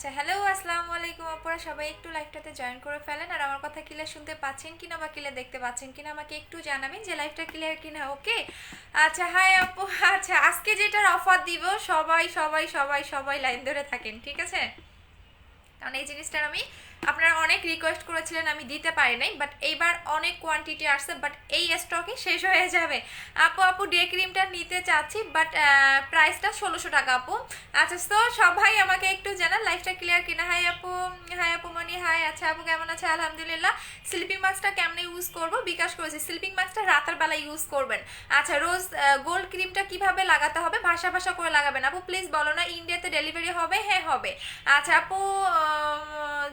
আচ্ছা, হ্যালো, আসসালামু আলাইকুম আপনারা সবাই একটু লাইভটাতে জয়েন করে ফেলেন। আর আমার কথা ক্লিয়ার শুনতে পাচ্ছেন কিনা বা ক্লিয়ার দেখতে পাচ্ছেন কিনা আমাকে একটু জানাবেন যে লাইভটা ক্লিয়ার কিনা। ওকে, আচ্ছা, হাই আপু। আচ্ছা, আজকে যেটার অফার দিব, সবাই সবাই সবাই সবাই লাইন ধরে থাকেন, ঠিক আছে? কারণ এই জিনিসটার আমি আপনারা অনেক রিকোয়েস্ট করেছিলেন, আমি দিতে পারি নাই, বাট এইবার অনেক কোয়ান্টিটি আসছে, বাট এই স্টকে শেষ হয়ে যাবে। আপু আপু ডে ক্রিমটা নিতে চাচ্ছি, বাট প্রাইসটা 1600 টাকা আপু। আচ্ছা, তো সবাই আমাকে একটু জানান লাইফটা ক্লিয়ার কিনা। হাই আপু, হাই আপু মনি, হাই। আচ্ছা আপু কেমন আছে? আলহামদুলিল্লাহ। স্লিপিং মাস্কটা কেমনে ইউজ করব বিকাশ করেছি। স্লিপিং মাস্কটা রাতের বেলা ইউজ করবেন। আচ্ছা, রোজ গোল্ড ক্রিমটা কিভাবে লাগাতে হবে? ভাষা ভাষা করে লাগাবেন আপু, প্লিজ বলো না। ইন্ডিয়াতে ডেলিভারি হবে? হ্যাঁ হবে। আচ্ছা আপু,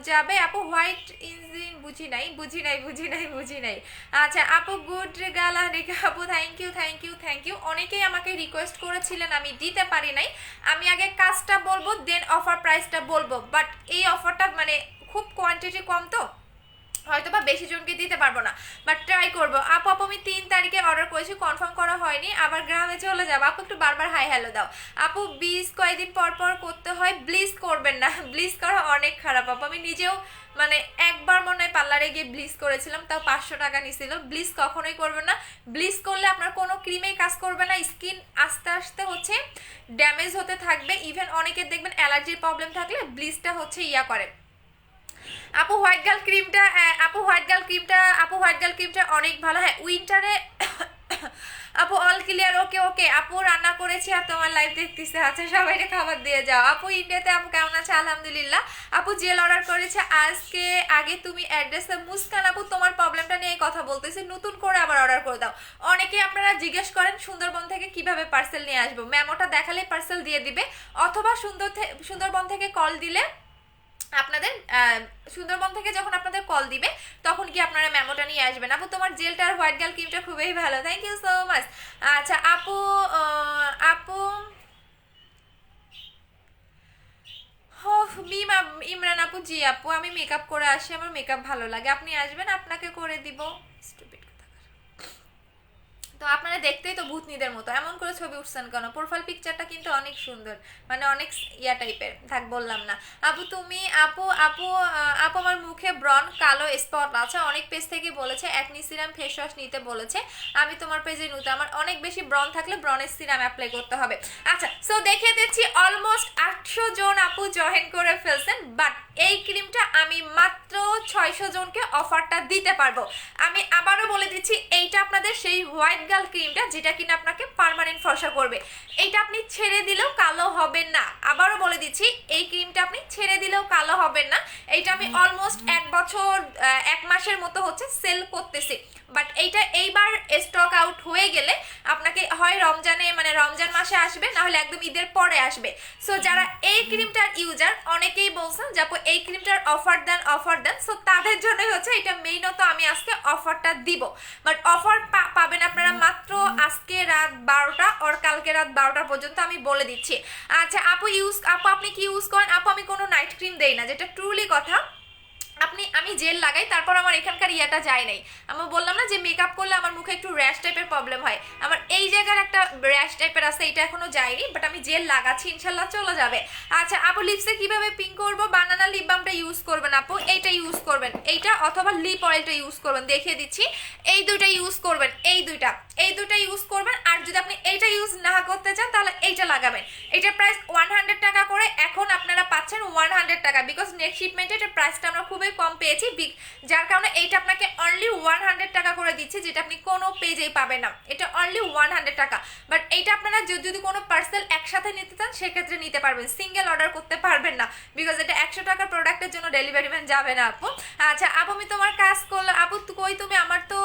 যাবে আপু। হোয়াইট ইঞ্জিন, বুঝি নাই বুঝি নাই বুঝি নাই বুঝি নাই। আচ্ছা আপু, গুড গালা রেখা আপু, thank you thank you thank you. অনেকেই আমাকে রিকোয়েস্ট করেছিলেন, আমি দিতে পারি নাই। আমি আগে কাজটা বলবো, দেন অফার প্রাইসটা বলবো, বাট এই অফারটা মানে খুব কোয়ান্টিটি কম, তো হয়তো বা বেশি জনকে দিতে পারবো না, বাট ট্রাই করবো। আপু আপু আমি 3 তারিখে অর্ডার করেছি, কনফার্ম করা হয়নি, আবার গ্রামে চলে যাবো। আপু একটু বারবার হাই হ্যালো দাও। আপু ব্লিজ কয়দিন পর পর করতে হয়? ব্লিজ করবেন না, ব্লিজ করা অনেক খারাপ আপু। আমি নিজেও মানে একবার মনে হয় পার্লারে গিয়ে ব্লিজ করেছিলাম, তাও 500 টাকা নিছিল। ব্লিজ কখনোই করবেন না। ব্লিজ করলে আপনার কোনো ক্রিমেই কাজ করবে না, স্কিন আস্তে আস্তে হচ্ছে ড্যামেজ হতে থাকবে। ইভেন অনেকের দেখবেন অ্যালার্জির প্রবলেম থাকলে ব্লিজটা হচ্ছে ইয়া করে। আপু হোয়াইট গার্ল ক্রিমটা, আপু হোয়াইট গার্ল ক্রিমটা, আপু হোয়াইট গার্ল ক্রিমটা অনেক ভালো। হ্যাঁ, উইন্টারে আপু অল ক্লিয়ার। ওকে ওকে আপু, রান্না করেছি আর তোমার লাইভ দেখতেছে। আচ্ছা, সবাইকে খাবার দিয়ে যাও। আপু ইন্ডিয়াতে আপু কেমন আছে? আলহামদুলিল্লাহ। আপু জেল অর্ডার করেছে আজকে। আগে তুমি অ্যাড্রেসে মুস্কান আপু, তোমার প্রবলেমটা নিয়ে কথা বলতেছি, নতুন করে আবার অর্ডার করে দাও। অনেকে আপনারা জিজ্ঞেস করেন সুন্দরবন থেকে কিভাবে পার্সেল নিয়ে আসবো। মেমোটা দেখালে পার্সেল দিয়ে দিবে, অথবা সুন্দরবন থেকে কল দিলে আপনাদের সুন্দরবন থেকে যখন আপনাদের কল দিবে তখন কি আপনারা মেমোটা নিয়ে আসবেন। আপু তোমার জেলটা আর হোয়াইট গার্ল ক্রিমটা খুবই ভালো, থ্যাংক ইউ সো মাচ। আচ্ছা আপু, আপু মিম ইমরান আপু, জি আপু আমি মেকআপ করে আসি, আমার মেকআপ ভালো লাগে, আপনি আসবেন, আপনাকে করে দিব। স্টুপিড। তো আপনারা দেখতেই তো ভূতনিদের মতো এমন করে ছবি উঠছেন কেন? প্রোফাইল পিকচারটা কিন্তু অনেক সুন্দর, মানে অনেক ইয়া টাইপের, থাক বললাম না। আপু তুমি, আপু আপু আপু আমার মুখে ব্রন কালো স্পট আছে, অনেক পেজ থেকে বলেছে অ্যাকনি সিরাম ফেস ওয়াশ নিতে বলেছে। আমি তোমার পেজে নতুন, আমার অনেক বেশি ব্রন থাকলে ব্রনের সিরাম অ্যাপ্লাই করতে হবে। আচ্ছা, সো দেখিয়ে দিচ্ছি, অলমোস্ট 800 জন আপু জয়েন করে ফেলছেন, বাট এই ক্রিমটা আমি মাত্র 600 জনকে অফারটা দিতে পারবো। আমি আবারও বলে দিচ্ছি, এইটা আপনাদের সেই হোয়াইট গার্ল ক্রিমটা যেটা কিনা আপনাকে পার্মানেন্ট ফর্সা করবে। এইটা আপনি ছেড়ে দিলেও কালো হবেন না। আবারও বলে দিচ্ছি, এই ক্রিমটা আপনি ছেড়ে দিলেও কালো হবেন না। এইটা আমি অলমোস্ট 1 বছর 1 মাসের মতো হচ্ছে সেল করতেছি, বাট এইটা এইবার স্টক আউট হয়ে গেলে আপনাকে হয় রমজানে, মানে রমজান মাসে আসবে, না হলে একদম ঈদের পরে আসবে। সো যারা এই ক্রিমটার ইউজার, অনেকেই বলছেন যে আপু এই ক্রিমটার অফার দেন অফার দেন, সো তাদের জন্যই হচ্ছে এটা মেইনত আমি আজকে অফারটা দিব। বাট অফার পাবেন আপনারা মাত্র আজকে রাত 12টা আর কালকে রাত 12টা পর্যন্ত, আমি বলে দিচ্ছি। আচ্ছা আপু আপু আপনি কি ইউজ করেন? আপু আমি কোনো নাইট ক্রিম দেই না, যেটা ট্রুলি কথা। আমি জেল লাগাই, তারপর আমার এখানকার ইয়াটা যায় নাই। আমি বললাম না যে মেকআপ করলে আমার মুখে একটু র্যাশ টাইপের প্রবলেম হয়, আমার এই জায়গার একটা র্যাশ টাইপের আছে, এটা এখনো যায়নি, বাট আমি জেল লাগাচ্ছি, ইনশাল্লাহ চলে যাবে। আচ্ছা আপু লিপসে কিভাবে পিঙ্ক করবো? বানানা লিপ বামটা ইউজ করবেন আপু, এইটা ইউজ করবেন, এইটা অথবা লিপ অয়েলটা ইউজ করবেন, দেখিয়ে দিচ্ছি। এই দুইটা ইউজ করবেন, এই দুইটা ইউজ করবেন। আর যদি আপনি এইটা ইউজ না করতে চান তাহলে এইটা লাগাবেন। এটার প্রাইস 100 টাকা করে, এখন আপনারা পাচ্ছেন 100 টাকা, বিকজ নেক্সট শিপমেন্টে এটার প্রাইসটা আমরা খুবই কম পেয়েছি, যার কারণে এইটা আপনাকে অনলি 100 টাকা করে দিচ্ছি, যেটা আপনি কোনো পেজেই পাবেন না। এটা অনলি 100 টাকা, বাট এইটা আপনারা যদি কোনো পার্সেল একসাথে নিতে চান সেক্ষেত্রে নিতে পারবেন, সিঙ্গেল অর্ডার করতে পারবেন না, বিকজ এটা 100 টাকার প্রোডাক্টের জন্য ডেলিভারি ম্যান যাবে না আপু। আচ্ছা আপু আমি তোমার কাজ করলাম। আপু কই তুমি? আমার তো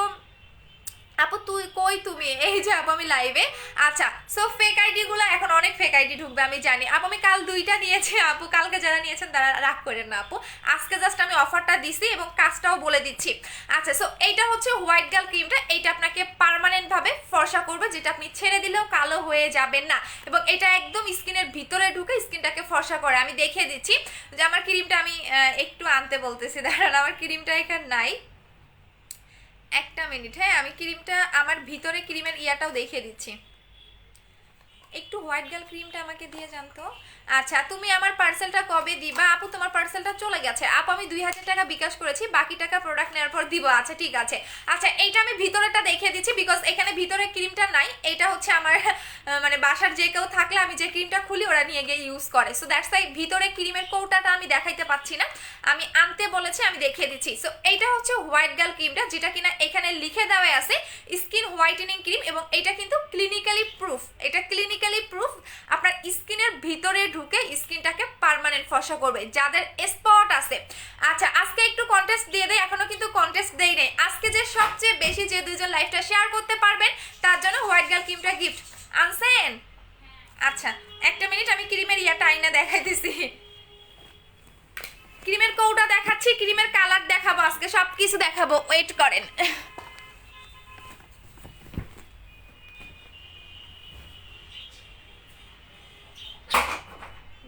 আপু তুই কই তুমি? এই যে আপু আমি লাইভে। আচ্ছা, সো ফেক আইডি গুলো এখন অনেক ফেক আইডি ঢুকবে আমি জানি আপু। আমি কাল 2টা নিয়েছি আপু, কালকে যারা নিয়েছেন তারা রাগ করেন না আপু, আজকে জাস্ট আমি অফারটা দিছি এবং কাজটাও বলে দিচ্ছি। আচ্ছা, সো এইটা হচ্ছে হোয়াইট গার্ল ক্রিমটা, এইটা আপনাকে পার্মানেন্ট ভাবে ফর্সা করবে, যেটা আপনি ছেড়ে দিলেও কালো হয়ে যাবেন না, এবং এটা একদম স্কিনের ভিতরে ঢুকে স্কিনটাকে ফর্সা করে। আমি দেখিয়ে দিচ্ছি যে আমার ক্রিমটা, আমি একটু আনতে বলতেছি, দাঁড়ান, আমার ক্রিমটা এখানে নাই, একটা মিনিট। হ্যাঁ, আমি ক্রিমটা আমার ভিতরে ক্রিমের ইয়াটাও দেখিয়ে দিচ্ছি। একটু হোয়াইট গার্ল ক্রিমটা আমাকে দিয়ে যান তো। আচ্ছা, তুমি আমার পার্সেলটা কবে দিবা? আপু তোমার পার্সেলটা চলে গেছে আপু, আমি 2000 টাকা বিকাশ করেছি, বাকি টাকা প্রোডাক্ট নেওয়ার পর দিব। আচ্ছা ঠিক আছে। আচ্ছা এইটা আমি ভিতরেটা দেখিয়ে দিচ্ছি, বিকজ এখানে ভিতরে ক্রিমটা নাই। এটা হচ্ছে আমার মানে বাসার যে কেউ থাকলে আমি যে ক্রিমটা খুলি ওরা নিয়ে গিয়ে ইউজ করে, সো দ্যাটস ওয়াই ভিতরে ক্রিমের কৌটাটা আমি দেখাইতে পাচ্ছি না, আমি আনতে বলেছি, আমি দেখিয়ে দিচ্ছি। সো এইটা হচ্ছে হোয়াইট গার্ল ক্রিমটা, যেটা কিনা এখানে লিখে দেওয়া আছে স্কিন হোয়াইটেনিং ক্রিম, এবং এটা কিন্তু ক্লিনিক্যালি প্রুফ, এটা ক্লিনিক্যালি প্রুফ আপনার স্কিনের ভিতরে ঢুকে স্কিনটাকে পার্মানেন্ট ফর্সা করবে যাদের স্পট আছে। আচ্ছা আজকে একটু কন্টেস্ট দিয়ে দেয়, এখনো কিন্তু কন্টেস্ট দেই নেই। আজকে যে সবচেয়ে বেশি যে দুইজন লাইভটা শেয়ার করতে পারবেন তার জন্য হোয়াইট গার্ল ক্রিমটা গিফট আনছেন। আচ্ছা একটা মিনিট, আমি ক্রিমের ইয়াটা আইনা দেখাই দিছি, ক্রিমের কৌটা দেখাচ্ছি, ক্রিমের কালার দেখাবো, আজকে সবকিছু দেখাবো, ওয়েট করেন।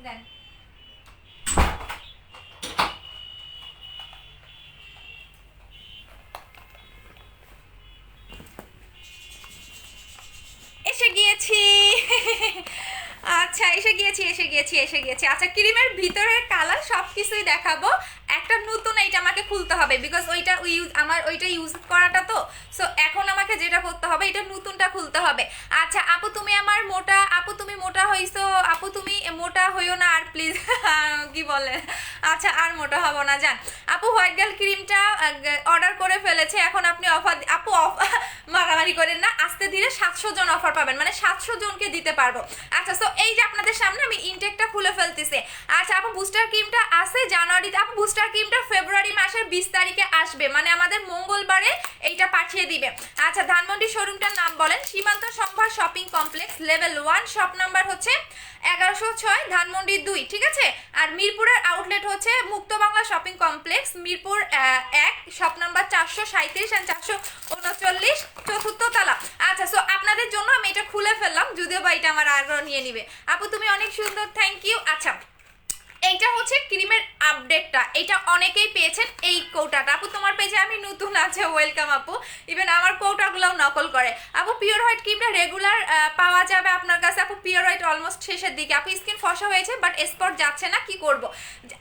দেন এসে গিয়েছি। আচ্ছা এসে গিয়েছি। আচ্ছা ক্রিমের ভিতরের কালার সবকিছুই দেখাবো, একটা নতুন এইটা আমাকে খুলতে হবে, বিকজ ওইটা আমার ওইটা ইউজ করাটা তো, সো এখন আমাকে যেটা করতে হবে এটা নতুনটা খুলতে হবে। আচ্ছা আপু তুমি আমার মোটা, আপু তুমি মোটা হইছো, আপু তুমি মোটা হইও না আর প্লিজ। কি বলে, আচ্ছা আর মোটা হবো না জান। আপু হোয়াইট গার্ল ক্রিমটা অর্ডার করে ফেলেছে, এখন আপনি অফার, আপু মারামারি করেন না, আস্তে ধীরে 700 জন অফার পাবেন, মানে 700 জনকে দিতে পারবো। আচ্ছা সো এই যে আপনাদের সামনে আমি ইনটেকটা খুলে ফেলতেছি। আচ্ছা আপু বুস্টার ক্রিমটা আছে জানুয়ারিতে, আপু বুস্টার ক্রিমটা ফেব্রুয়ারি মাসের 20 তারিখে আসবে, মানে আমাদের মঙ্গলবারে এইটা পাঠিয়ে দিবে। আচ্ছা ধানমন্ডি শোরুমটার নাম বলেন? সীমান্ত সম্ভার shopping complex, level 1, shop number হচ্ছে 1106, ধানমন্ডি 2, ঠিক আছে। আর মিরপুরের আউটলেট হচ্ছে Mukto Bangla shopping complex, Mirpur 1, shop number 437 and 439, চতুর্থ তলা। আচ্ছা সো আপনাদের জন্য আমি এটা খুলে ফেললাম, যদিও বা এটা আমার আগ্রহ নিয়ে নিবে। আপু তুমি অনেক সুন্দর, থ্যাংক ইউ। আচ্ছা এইটা হচ্ছে ক্রিমের আপডেটটা, এটা অনেকেই পেয়েছেন এই কৌটাটা। আপু তোমার পেজে আমি নতুন আছে, ওয়েলকাম আপু। ইভেন আমার কৌটাগুলোও নকল করে। আপু পিওর হোয়াইট ক্রিমটা রেগুলার পাওয়া যাবে আপনার কাছে? আপু পিওর হোয়াইট অলমোস্ট শেষের দিকে, আপু স্কিন ফসা হয়েছে বাট স্পট যাচ্ছে না, কি করব?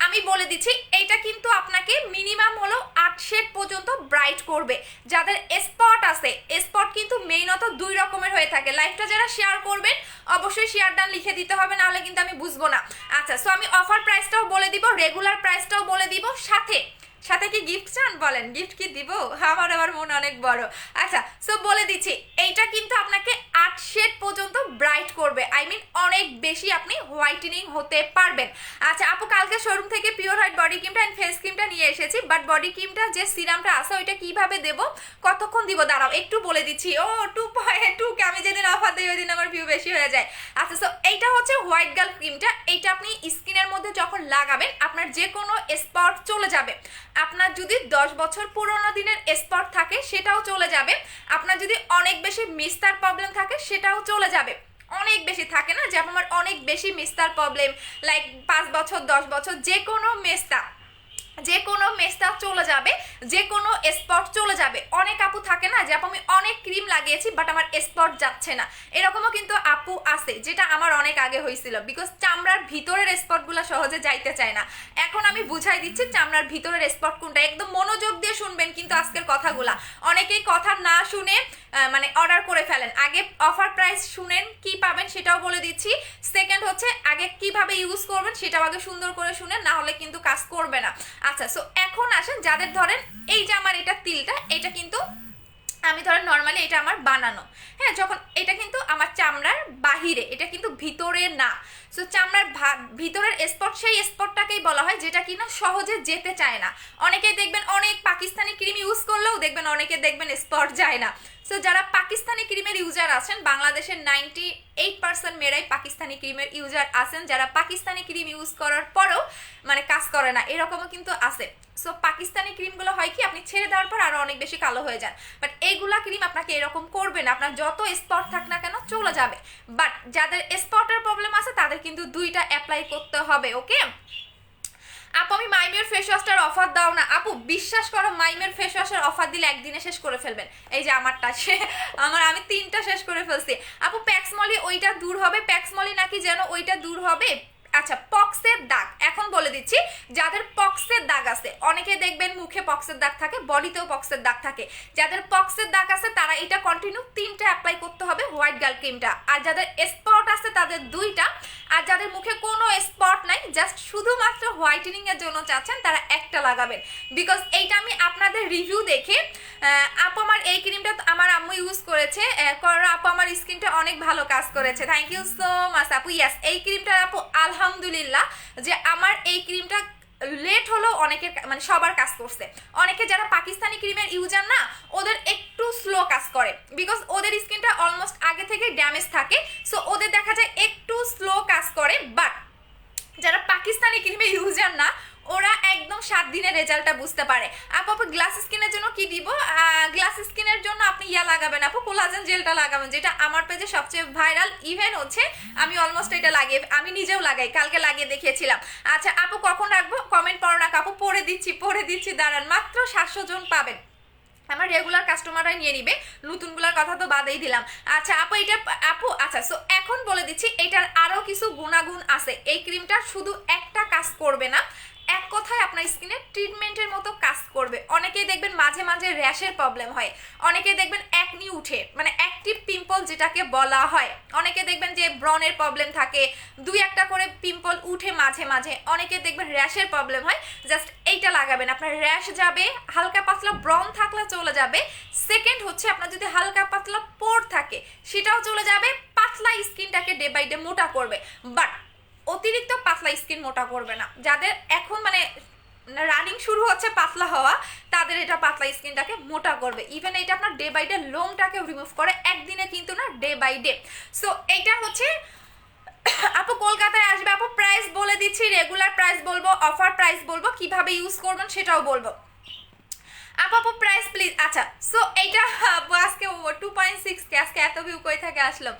আমি বলে দিচ্ছি, এইটা কিন্তু আপনাকে মিনিমাম হলো 8 শেড পর্যন্ত ব্রাইট করবে। যাদের স্পট আছে, স্পট কিন্তু মেইনত 2 রকমের হয়ে থাকে। লাইভটা যারা শেয়ার করবেন অবশ্যই শেয়ার ডান লিখে দিতে হবে, নাহলে কিন্তু আমি বুঝবো না। আচ্ছা সো আমি অফার প্রাইসটাও বলে দিব, রেগুলার প্রাইসটাও বলে দিব, সাথে সাথে কি গিফট চান বলেন? গিফট কি দিব? আমার আবার মন অনেক বড়। আচ্ছা সো বলে দিচ্ছি, এইটা কিন্তু আপনাকে 8 শেড পর্যন্ত ব্রাইট করবে, আই মিন অনেক বেশি আপনি হোয়াইটেনিং হতে পারবেন। আচ্ছা আপু কালকে শোরুম থেকে পিওর হোয়াইট বডি ক্রিমটা এন্ড ফেস ক্রিমটা নিয়ে এসেছি, বাট বডি ক্রিমটা যে সিরামটা আছে ওইটা কিভাবে দেব, কতক্ষণ দিব, দাঁড়াও একটু বলে দিচ্ছি। ও 2.2 আমি যেদিন অফার দিই ওই দিন আমার ভিউ বেশি হয়ে যায়। আচ্ছা সো এইটা হচ্ছে হোয়াইট গার্ল ক্রিমটা, এইটা আপনি স্কিনের মধ্যে যখন লাগাবেন আপনার যে কোনো স্পট চলে যাবে। আপনার যদি 10 বছর পুরোনো দিনের স্পট থাকে সেটাও চলে যাবে, আপনার যদি অনেক বেশি মিস্তার প্রবলেম থাকে সেটাও চলে যাবে। অনেক বেশি থাকে না যে আমার অনেক বেশি মিস্তার প্রবলেম, লাইক 5 বছর 10 বছর, যে কোনো মেস্তা চলে যাবে, যে কোনো স্পট চলে যাবে। অনেক আপু থাকে না যে আপু আমি অনেক ক্রিম লাগিয়েছি বাট আমার স্পট যাচ্ছে না, এরকমও কিন্তু আপু আছে, যেটা আমার অনেক আগে হয়েছিল, বিকজ চামড়ার ভিতরের স্পটগুলো সহজে যাইতে চায় না। এখন আমি বুঝাই দিচ্ছি চামড়ার ভিতরের স্পট কোনটা, একদম মনোযোগ দিয়ে শুনবেন কিন্তু আজকের কথাগুলা। অনেকেই কথা না শুনে মানে অর্ডার করে ফেলেন। আগে অফার প্রাইস শুনেন কি পাবেন সেটাও বলে দিচ্ছি, সেকেন্ড হচ্ছে আগে কিভাবে ইউজ করবেন সেটাও আগে সুন্দর করে শুনেন, না হলে কিন্তু কাজ করবে না। আচ্ছা সো এখন আসেন যাদের ধরেন এই যে আমার এটা তিলটা, এটা কিন্তু আমি ধরেন নর্মালি এটা আমার বানানো, হ্যাঁ, যখন এটা কিন্তু আমার চামড়ার বাহিরে, এটা কিন্তু ভিতরে না। সো চামড়ার ভিতরের স্পট, সেই স্পটটাকেই বলা হয় যেটা কিনা সহজে যেতে চায় না। অনেকেই দেখবেন অনেক পাকিস্তানি ক্রিম ইউজ করলেও দেখবেন অনেকে দেখবেন স্পট যায় না। সো যারা পাকিস্তানি ক্রিমের ইউজার আছেন, বাংলাদেশের 98% মেয়েরাই পাকিস্তানি ক্রিমের ইউজার আছেন, যারা পাকিস্তানি ক্রিম ইউজ করার পরেও মানে কাজ করে না, এরকমও কিন্তু আছে। সো পাকিস্তানি ক্রিমগুলো হয় কি আপনি ছেড়ে দেওয়ার পর আরো অনেক বেশি কালো হয়ে যান, বাট এইগুলা ক্রিম আপনাকে এরকম করবে না, আপনার যত স্পট থাক না কেন চলে যাবে। বাট যাদের স্পটের প্রবলেম আছে তাদের কিন্তু 2টা অ্যাপ্লাই করতে হবে, ওকে। আপু আমি মাইমের ফেস ওয়াশটার অফার দাও না। আপু বিশ্বাস করো, মাইমের ফেস ওয়াশের অফার দিলে একদিনে শেষ করে ফেলবেন। এই যে আমারটা আমি 3টা শেষ করে ফেলছি। আপু প্যাক্সমলি ওইটা দূর হবে, প্যাক্সমলি নাকি যেন ওইটা দূর হবে। আচ্ছা, পক্সের দাগ এখন বলে দিচ্ছি, যাদের পক্সের দাগ আছে, অনেকে দেখবেন মুখে পক্সের দাগ থাকে, বডিতেও পক্সের দাগ থাকে, যাদের পক্সের দাগ আছে তারা এটা কন্টিনিউ 3টা অ্যাপ্লাই করতে হবে হোয়াইট গার্ল ক্রিমটা। আর যাদের স্পট আছে তাদের 2টা, আর যাদের মুখে কোনো স্পট নাই, জাস্ট শুধুমাত্র হোয়াইটেনিং এর জন্য চাচ্ছেন, তারা একটা লাগাবেন। বিকজ এইটা আমি আপনাদের রিভিউ দেখে, আপু আমার এই ক্রিমটা আমার আম্মু ইউজ করেছে, আপু আমার স্কিনটা অনেক ভালো কাজ করেছে, থ্যাংক ইউ সো মাচ আপু। ইয়াস, এই ক্রিমটা আপু আলহামদুলিল্লাহ যে আমার এই ক্রিমটা লেট হলেও অনেকের মানে সবার কাজ করছে। অনেকে যারা পাকিস্তানি ক্রিমের ইউজার না, ওদের একটু স্লো কাজ করে, বিকজ ওদের স্কিনটা অলমোস্ট আগে থেকে ড্যামেজ থাকে, সো ওদের দেখা যায় একটু স্লো কাজ করে। বাট যারা পাকিস্তানি ক্রিমের ইউজার না, ওরা একদম 7 দিনের রেজাল্টটা বুঝতে পারে। আপু গ্লাস স্কিনের জন্য কি দিব? গ্লাস স্কিনের জন্য আপনি লাগাবেন আপু, কোলাজেন জেলটা লাগাবেন, যেটা আমার পেজে সবচেয়ে ভাইরাল। ইভেন হচ্ছে আমি অলমোস্ট এটা লাগিয়ে, আমি নিজেও লাগাই, কালকে লাগিয়ে দেখিয়েছিলাম। আচ্ছা আপু কখন রাখবো? কমেন্ট পড়ো না আপু, পড়ে দিচ্ছি দাঁড়ান। মাত্র 700 জন পাবেন, আমার রেগুলার কাস্টমাররাই নিয়ে নিবে, নতুনগুলোর কথা তো বাদেই দিলাম। আচ্ছা আপু এটা আপু, আচ্ছা সো এখন বলে দিচ্ছি, এটার আরো কিছু গুণাগুণ আছে। এই ক্রিমটা শুধু একটা কাজ করবে না, এক কথায় আপনার স্কিনে ট্রিটমেন্টের মতো কাজ করবে। অনেকেই দেখবেন মাঝে মাঝে র্যাশের প্রবলেম হয়, অনেকেই দেখবেন একনি উঠে, মানে অ্যাক্টিভ পিম্পল যেটাকে বলা হয়, অনেকে দেখবেন যে ব্রনের প্রবলেম থাকে, 2-1টা করে পিম্পল উঠে মাঝে মাঝে, অনেকে দেখবেন র্যাশের প্রবলেম হয়। জাস্ট এইটা লাগাবেন, আপনার র্যাশ যাবে, হালকা পাতলা ব্রন থাকলে চলে যাবে। সেকেন্ড হচ্ছে আপনার যদি হালকা পাতলা পোর থাকে সেটাও চলে যাবে, পাতলা স্কিনটাকে ডে বাই ডে মোটা করবে। বাট অতিরিক্ত পাতলা স্কিন মোটা করবে না। যাদের এখন মানে রানিং শুরু হচ্ছে পাতলা হওয়া, তাদের এটা পাতলা স্কিনটাকে মোটা করবে। ইভেন এটা আপনার ডে বাই ডে লোমটাকে রিমুভ করে, একদিনে কিন্তু না, ডে বাই ডে। সো এইটা হচ্ছে আপু কলকাতায় আসবে আপু, প্রাইস বলে দিচ্ছি, রেগুলার প্রাইস বলবো, অফার প্রাইস বলবো, কিভাবে ইউজ করবেন সেটাও বলবো। আপু প্রাইস প্লিজ। আচ্ছা সো এইটা আজকে 2.6K, আজকে এত ভিউ কই থেকে আসলো।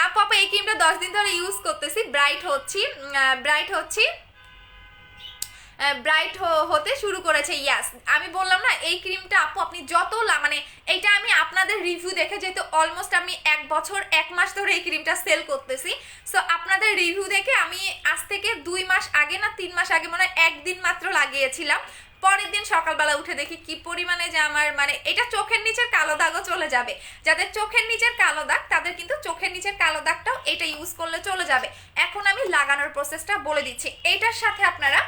আপু এই ক্রিমটা 10 দিন ধরে ইউজ করতেছি, ব্রাইট হতে শুরু করেছে। ইয়াস, আমি বললাম না এই ক্রিমটা আপু আপনি যত মানে এইটা আমি আপনাদের রিভিউ দেখে, যেহেতু অলমোস্ট আমি 1 বছর 1 মাস ধরে এই ক্রিমটা সেল করতেছি, সো আপনাদের রিভিউ দেখে আমি আজ থেকে 2 মাস আগে না 3 মাস আগে মনে হয় 1 দিন মাত্র লাগিয়েছিলাম। পরের দিন সকালবেলা উঠে দেখি কি পরিমাণে যে আমার মানে এটা চোখের নিচের কালো দাগও চলে যাবে। যাদের চোখের নিচের কালো দাগ, তাদের কিন্তু চোখের নিচের কালো দাগটাও এটা ইউজ করলে চলে যাবে। এখন আমি লাগানোর প্রসেসটা বলে দিচ্ছি। এইটার সাথে আপনারা,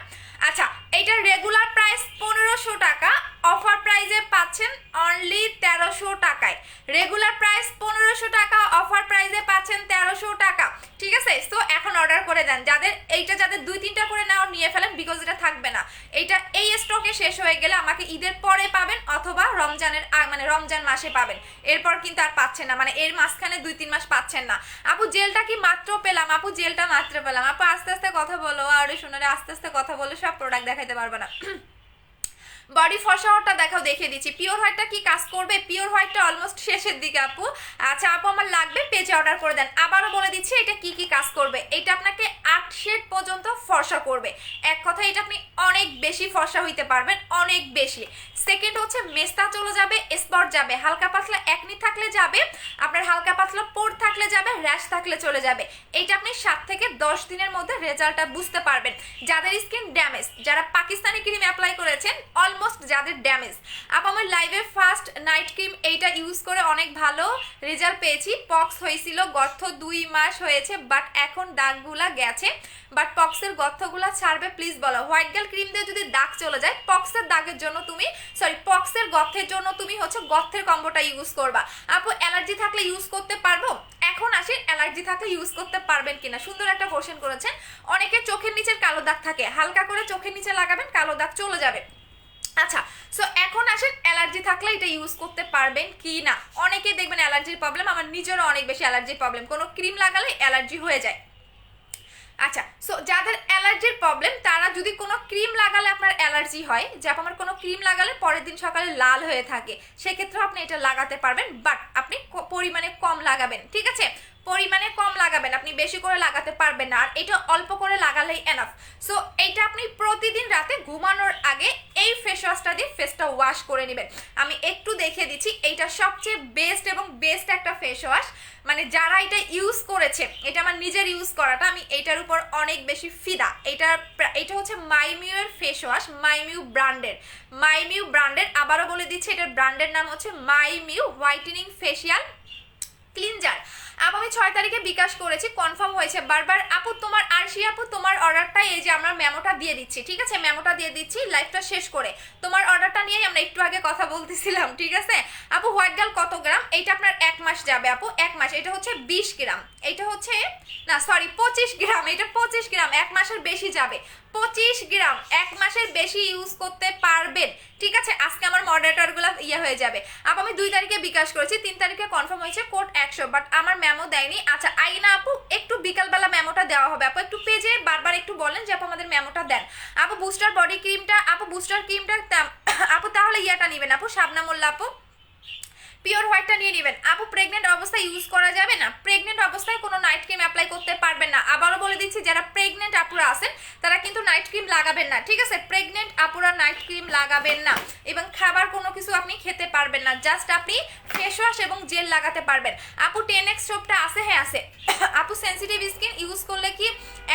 আচ্ছা এইটার রেগুলার প্রাইস 1500 টাকা, অফার প্রাইসে পাচ্ছেন অনলি 1300 টাকায়। রেগুলার প্রাইস 1500 টাকা, অফার প্রাইসে পাচ্ছেন 1300 টাকা। ঠিক আছে, সো এখন অর্ডার করে দেন। যাদের 2-3টা করে নাও নিয়ে ফেলেন, বিকজ এটা থাকবে না। এইটা এই স্টকে শেষ হয়ে গেলে আমাকে ঈদের পরে পাবেন, অথবা রমজান মাসে পাবেন, এরপর কিন্তু আর পাচ্ছেন না, মানে এর মাঝখানে 2-3 মাস পাচ্ছেন না। আপু জেলটা কি মাত্র পেলাম? আপু জেলটা মাত্র পেলাম। আপু আস্তে আস্তে কথা বলো, আর শোনারে আস্তে আস্তে কথা বলে সব প্রোডাক্ট দেখাইতে পারবে না। বডি ফর্সা হওয়ারটা দেখিয়ে দিচ্ছি। পিওর হোয়াইটটা কি কাজ করবে? পিওর হোয়াইটটা অলমোস্ট শেষের দিকে আপু। আচ্ছা আপু আমার লাগবে, পেজে অর্ডার করে দেন। আবারও বলে দিচ্ছি এটা কি কাজ করবে। এটা আপনাকে 8 শেড পর্যন্ত ফর্সা করবে। এক কথা এটা আপনি অনেক বেশি ফর্সা হইতে পারবেন, অনেক বেশি। সেকেন্ড হচ্ছে মেস্তা চলে যাবে, স্পট যাবে, হালকা পাতলা একনি থাকলে যাবে, আপনার হালকা পাতলা পোর থাকলে যাবে, র্যাশ থাকলে চলে যাবে। এইটা আপনি 7 থেকে 10 দিনের মধ্যে রেজাল্টটা বুঝতে পারবেন। যাদের স্কিন ড্যামেজ, যারা পাকিস্তানি ক্রিম অ্যাপ্লাই করেছেন, অলমোস্ট যাদের ড্যামেজ, আমার লাইভে ফার্স্ট নাইট ক্রিম এইটা ইউজ করে অনেক ভালো রেজাল্ট পেয়েছি। পক্স হয়েছিল, গর্ত 2 মাস হয়েছে, বাট এখন দাগগুলা গেছে, বাট পক্সের গর্তগুলা ছাড়বে। প্লিজ বলো, হোয়াইট গার্ল ক্রিম দিয়ে যদি দাগ চলে যায়, পক্সের দাগের জন্য তুমি পক্সের গর্তের জন্য তুমি হচ্ছে গর্তের কম্বোটা ইউজ করবা। আপু অ্যালার্জি থাকলে ইউজ করতে পারবো? এখন আসি অ্যালার্জি থাকলে ইউজ করতে পারবেন কিনা, সুন্দর একটা কোশ্চেন করেছেন। অনেকে চোখের নিচের কালো দাগ থাকে, হালকা করে চোখের নিচে লাগাবেন, কালো দাগ চলে যাবে। আচ্ছা সো এখন আসেন অ্যালার্জি থাকলে এটা ইউজ করতে পারবেন কি না। অনেকেই দেখবেন অ্যালার্জির প্রবলেম, আমার নিজেরও অনেক বেশি অ্যালার্জির প্রবলেম, কোনো ক্রিম লাগালে অ্যালার্জি হয়ে যায়। আচ্ছা, সো যাদের অ্যালার্জির প্রবলেম তারা যদি কোনো ক্রিম লাগালে আপনার অ্যালার্জি হয়, যে আমার কোনো ক্রিম লাগালে পরের দিন সকালে লাল হয়ে থাকে, সেক্ষেত্রে আপনি এটা লাগাতে পারবেন, বাট আপনি পরিমাণে কম লাগাবেন, ঠিক আছে? পরিমাণে কম লাগাবেন, আপনি বেশি করে লাগাতে পারবেন না, আর এটা অল্প করে লাগালেই এনাফ। সো এইটা আপনি প্রতিদিন রাতে ঘুমানোর আগে এই ফেস ওয়াশটা দিয়ে ফেসটা ওয়াশ করে নেবেন। আমি একটু দেখিয়ে দিচ্ছি, এইটা সবচেয়ে বেস্ট এবং বেস্ট একটা ফেস ওয়াশ, মানে যারা এটা ইউজ করেছে, এটা আমার নিজের ইউজ করাটা, আমি এইটার উপর অনেক বেশি ফিদা। এটা হচ্ছে মাইমিউ এর ফেস ওয়াশ, মাইমিউ ব্র্যান্ডের। আবারও বলে দিচ্ছি, এটার ব্র্যান্ডের নাম হচ্ছে মাইমিউ হোয়াইটেনিং ফেসিয়াল ক্লিনজার। আপু আমি 6 তারিখে বিকাশ করেছি, কনফার্ম হয়েছে বারবার। আপু তোমার আরশি আপু তোমার অর্ডারটা এই যে আমরা মেমোটা দিয়ে দিচ্ছি, ঠিক আছে? মেমোটা দিয়ে দিচ্ছি লাইভটা শেষ করে। তোমার অর্ডারটা নিয়েই আমরা একটু আগে কথা বলতেছিলাম, ঠিক আছে? আপু হোয়াইট গার্ল কত গ্রাম? এইটা আপনার 1 মাস যাবে আপু, 1 মাস। এটা হচ্ছে 20 গ্রাম, এটা হচ্ছে না সরি 25 গ্রাম, এটা 25 গ্রাম, 1 মাসের বেশি যাবে। 25 গ্রাম 1 মাসের বেশি ইউজ করতে পারবেন, ঠিক আছে? আজকে আমার মডারেটরগুলো হয়ে যাবে। আপু আমি 2 তারিখে বিকাশ করেছি, 3 তারিখে কনফার্ম হয়েছে কোড 100, বাট আমার মেমো দেয়নি। আচ্ছা আইনা আপু একটু বিকালবেলা মেমোটা দেওয়া হবে আপু, একটু পেজে বারবার একটু বলেন যে আপু আমাদের মেমোটা দেন। আপু বুস্টার বডি ক্রিমটা, আপু বুস্টার ক্রিমটা আপু তাহলে ইয়াটা নেবেন আপু, শাবনা মোল্লা আপু পিওর হোয়াইটটা নিয়ে নেবেন। আপু প্রেগনেন্ট অবস্থায় ইউজ করা যাবে না, প্রেগনেন্ট অবস্থায় কোনো নাইট ক্রিম অ্যাপ্লাই করতে পারবেন না। আবারও বলে দিচ্ছি, যারা প্রেগনেন্ট আপুরা আছেন তারা কিন্তু নাইট ক্রিম লাগাবেন না, ঠিক আছে? প্রেগনেন্ট আপুরা নাইট ক্রিম লাগাবেন না, এবং খাবার কোনো কিছু আপনি খেতে পারবেন না, জাস্ট আপনি ফেস ওয়াশ এবং জেল লাগাতে পারবেন। আপু 10x সোপটা আছে? হ্যাঁ আছে আপু। সেন্সিটিভ স্কিন ইউজ করলে কি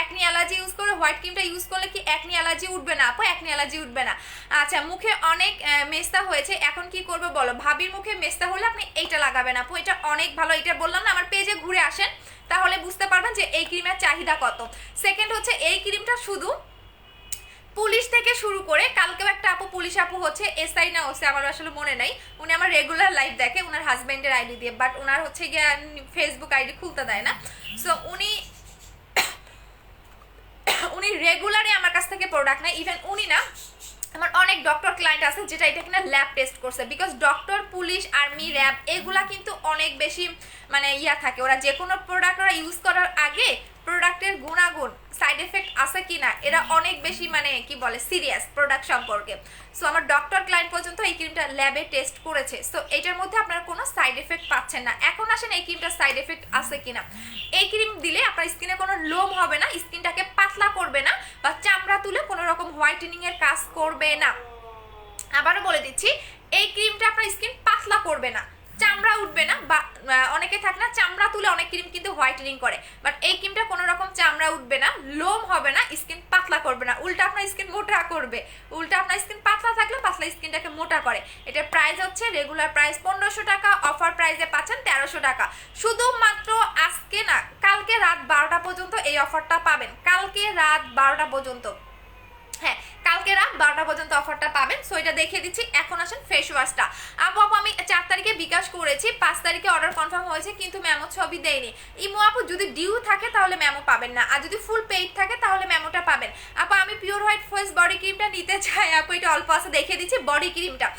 একনি অ্যালার্জি ইউজ করে হোয়াইট ক্রিমটা ইউজ করলে কি একনি অ্যালার্জি উঠবে না আপু? একনি অ্যালার্জি উঠবে না। আচ্ছা মুখে অনেক মেস্তা হয়েছে, এখন কি করবো বলো? ভাবির মুখে মেস্তা হলে আপনি এইটা লাগাবেন আপু, এটা অনেক ভালো। এটা বললাম না, আমার পেজে ঘুরে আসেন তাহলে বুঝতে পারবেন যে এই ক্রিমের চাহিদা কত। সেকেন্ড হচ্ছে এই ক্রিমটা শুধু পুলিশ থেকে শুরু করে, কালকেও একটা আপু পুলিশ আপু হচ্ছে এসআই না ওসে আমার আসলে মনে নাই, উনি আমার রেগুলার লাইভ দেখে ওনার হাজবেন্ডের আইডি দিয়ে, বাট ওনার হচ্ছে গিয়ে ফেসবুক আইডি খুলতে দেয় না। সো উনি রেগুলারই আমার কাছ থেকে প্রোডাক্ট নেয়। ইভেন উনি না, আমার অনেক ডক্টর ক্লায়েন্ট আছে যেটা এটা কিনা ল্যাব টেস্ট করছে, because doctor police army RAB এগুলা কিন্তু অনেক বেশি মানে থাকে, ওরা যে কোনো প্রোডাক্ট ওরা ইউজ করার আগে প্রোডাক্টের গুণাগুণ সাইড এফেক্ট আছে কিনা এরা অনেক বেশি মানে কি বলে সিরিয়াস প্রোডাক্ট সম্পর্কে। সো আমার ডক্টর ক্লায়েন্ট পর্যন্ত এই ক্রিমটা ল্যাবে টেস্ট করেছে, সো এটার মধ্যে আপনারা কোনো সাইড এফেক্ট পাচ্ছেন না। এখন আসেন এই ক্রিমটার সাইড এফেক্ট আছে কিনা। এই ক্রিম দিলে আপনার স্কিনে কোনো লোম হবে না, স্কিনটাকে পাতলা করবে না, বা চামড়া তুলে কোনো রকম হোয়াইটেনিং এর কাজ করবে না। আবারও বলে দিচ্ছি, এই ক্রিমটা আপনার স্কিন পাতলা করবে না, চামড়া উঠবে না, বা অনেকে থাকে না চামড়া তুলে অনেক ক্রিম কিন্তু হোয়াইটেনিং করে, বাট এই ক্রিমটা কোনো রকম চামড়া উঠবে না, লোম হবে না, স্কিন পাতলা করবে না, উল্টা আপনার স্কিন মোটা করবে। উল্টা আপনার স্কিন পাতলা থাকলে পাতলা স্কিনটাকে মোটা করে। এটার প্রাইস হচ্ছে রেগুলার প্রাইস 1500 টাকা, অফার প্রাইসে পাচ্ছেন 1300 টাকা। শুধুমাত্র আজকে না, কালকে রাত 12টা পর্যন্ত এই অফারটা পাবেন, কালকে রাত 12টা পর্যন্ত, হ্যাঁ কালকে রাত 12টা পর্যন্ত অফারটা পাবেন। সো এটা দেখিয়ে দিচ্ছি। এখন আসেন ফেস ওয়াশটা। আপু আমি 4 তারিখে বিকাশ করেছি, 5 তারিখে অর্ডার কনফার্ম হয়েছে, কিন্তু মেমো ছবি দেয়নি। ইমো আপু যদি ডিউ থাকে তাহলে মেমো পাবেন না, আর যদি ফুল পেইড থাকে তাহলে মেমোটা পাবেন। আপু আমি পিওর হোয়াইট ফেস বডি ক্রিমটা নিতে চাই আপু, এটা অল্প আছে দেখিয়ে দিচ্ছি বডি ক্রিমটা।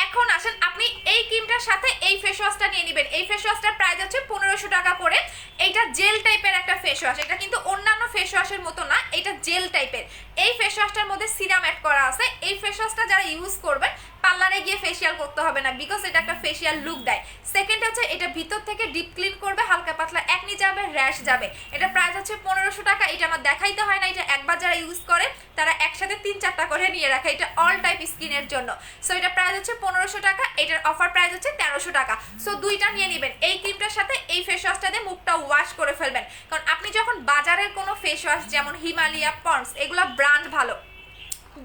এখন আসেন আপনি এই ক্রিমটার সাথে এই ফেস ওয়াশটা নিয়ে নেবেন। এই ফেস ওয়াশটার প্রাইস হচ্ছে 1500 টাকা করে। এইটা জেল টাইপের একটা ফেস ওয়াশ, এটা কিন্তু অন্যান্য ফেস ওয়াশের মতো না, এটা জেল টাইপের। এই ফেস ওয়াশটার মধ্যে সিরাম অ্যাড করা আছে। এই ফেস ওয়াশটা যারা ইউজ করবেন পার্লারে গিয়ে ফেসিয়াল করতে হবে না, বিকজ এটা একটা ফেসিয়াল লুক দেয়। সেকেন্ড হচ্ছে এটা ভিতর থেকে ডিপ ক্লিন করবে, হালকা পাতলা একনি যাবে, র্যাশ যাবে। এটা প্রাইস হচ্ছে 1500 টাকা। এটা আমার দেখাইতে হয় না, এটা একবার যারা ইউজ করে তারা একসাথে 3-4টা করে নিয়ে রাখে, এটা অল টাইপ স্কিনের জন্য। সো এটা প্রাইস হচ্ছে 1500 টাকা, এটার অফার প্রাইস হচ্ছে 1300 টাকা। সো দুইটা নিয়ে নেবেন। এই ক্রিমটার সাথে এই ফেস ওয়াশটা দিয়ে মুখটা ওয়াশ করে ফেলবেন, কারণ আপনি যখন বাজারের কোনো ফেস ওয়াশ যেমন হিমালয়া, পন্ডস এগুলা ব্র্যান্ড ভালো,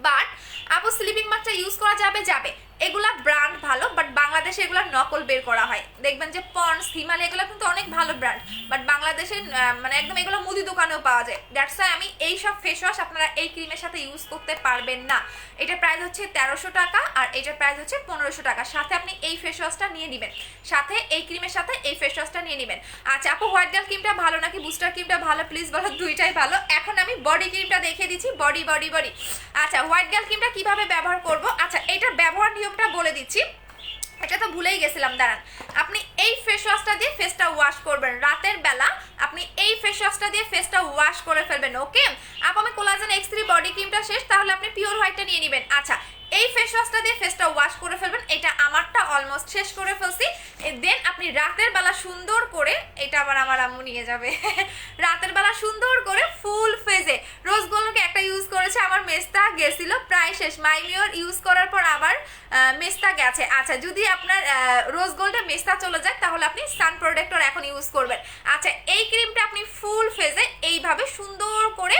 বাট আপু স্লিপিং মাস্কটা ইউজ করা যাবে, এগুলা ব্র্যান্ড ভালো, বাট বাংলাদেশে এগুলা নকল বের করা হয়। দেখবেন যে পন্ডস, হিমালয় এগুলো কিন্তু অনেক ভালো ব্র্যান্ড, বাট বাংলাদেশে মানে একদম এগুলো মুদি দোকানেও পাওয়া যায়। দ্যাটস ওয়াই আমি এই সব ফেস ওয়াশ আপনারা এই ক্রিমের সাথে ইউজ করতে পারবেন না। এটা প্রাইস হচ্ছে 1300 টাকা, আর এটার প্রাইস হচ্ছে 1500 টাকা। সাথে আপনি এই ফেস ওয়াশটা নিয়ে নেবেন, সাথে এই ক্রিমের সাথে এই ফেস ওয়াশটা নিয়ে নেবেন। আচ্ছা আপু হোয়াইট গার্ল ক্রিমটা ভালো নাকি বুস্টার ক্রিমটা ভালো, প্লিজ বলো। দুইটাই ভালো। এখন আমি বডি ক্রিমটা দেখিয়ে দিচ্ছি, বডি। আচ্ছা হোয়াইট গার্ল ক্রিমটা কিভাবে ব্যবহার করব, আচ্ছা এটার ব্যবহার নিয়মটা বলে দিচ্ছি। এটা তো ভুলেই গেছিলাম, দাঁড়ান। আপনি এই ফেস ওয়াশটা দিয়ে ফেসটা ওয়াশ করবেন রাতের বেলা, আপনি এই ফেস ওয়াশটা দিয়ে ফেসটা ওয়াশ করে ফেলবেন। ওকে আপু, আমি কোলাজেন X3 বডি ক্রিমটা শেষ, তাহলে আপনি পিওর হোয়াইটটা নিয়ে নেবেন। আচ্ছা, এই ফেস ওয়াশটা দিয়ে ফেসটা ওয়াশ করে ফেলবেন, এটা আমারটা অলমোস্ট শেষ করে ফেলছি। দেন আপনি রাতের বেলা সুন্দর করে, এটা আবার আমার আম্মু নিয়ে যাবে রাতের বেলা সুন্দর করে ফুল ফেজে রোজ গোল্ডকে একটা ইউজ করেছে, আমার মেস্তা গেছিল প্রায় শেষ। মাইমিওর ইউজ করার পর আবার মেস্তা গেছে। আচ্ছা, যদি আপনার রোজ গোল্ডে মেস্তা চলে যায় তাহলে আপনি সান প্রোটেক্টর এখন ইউজ করবেন। আচ্ছা, এই ক্রিমটা আপনি ফুল ফেজে এইভাবে সুন্দর করে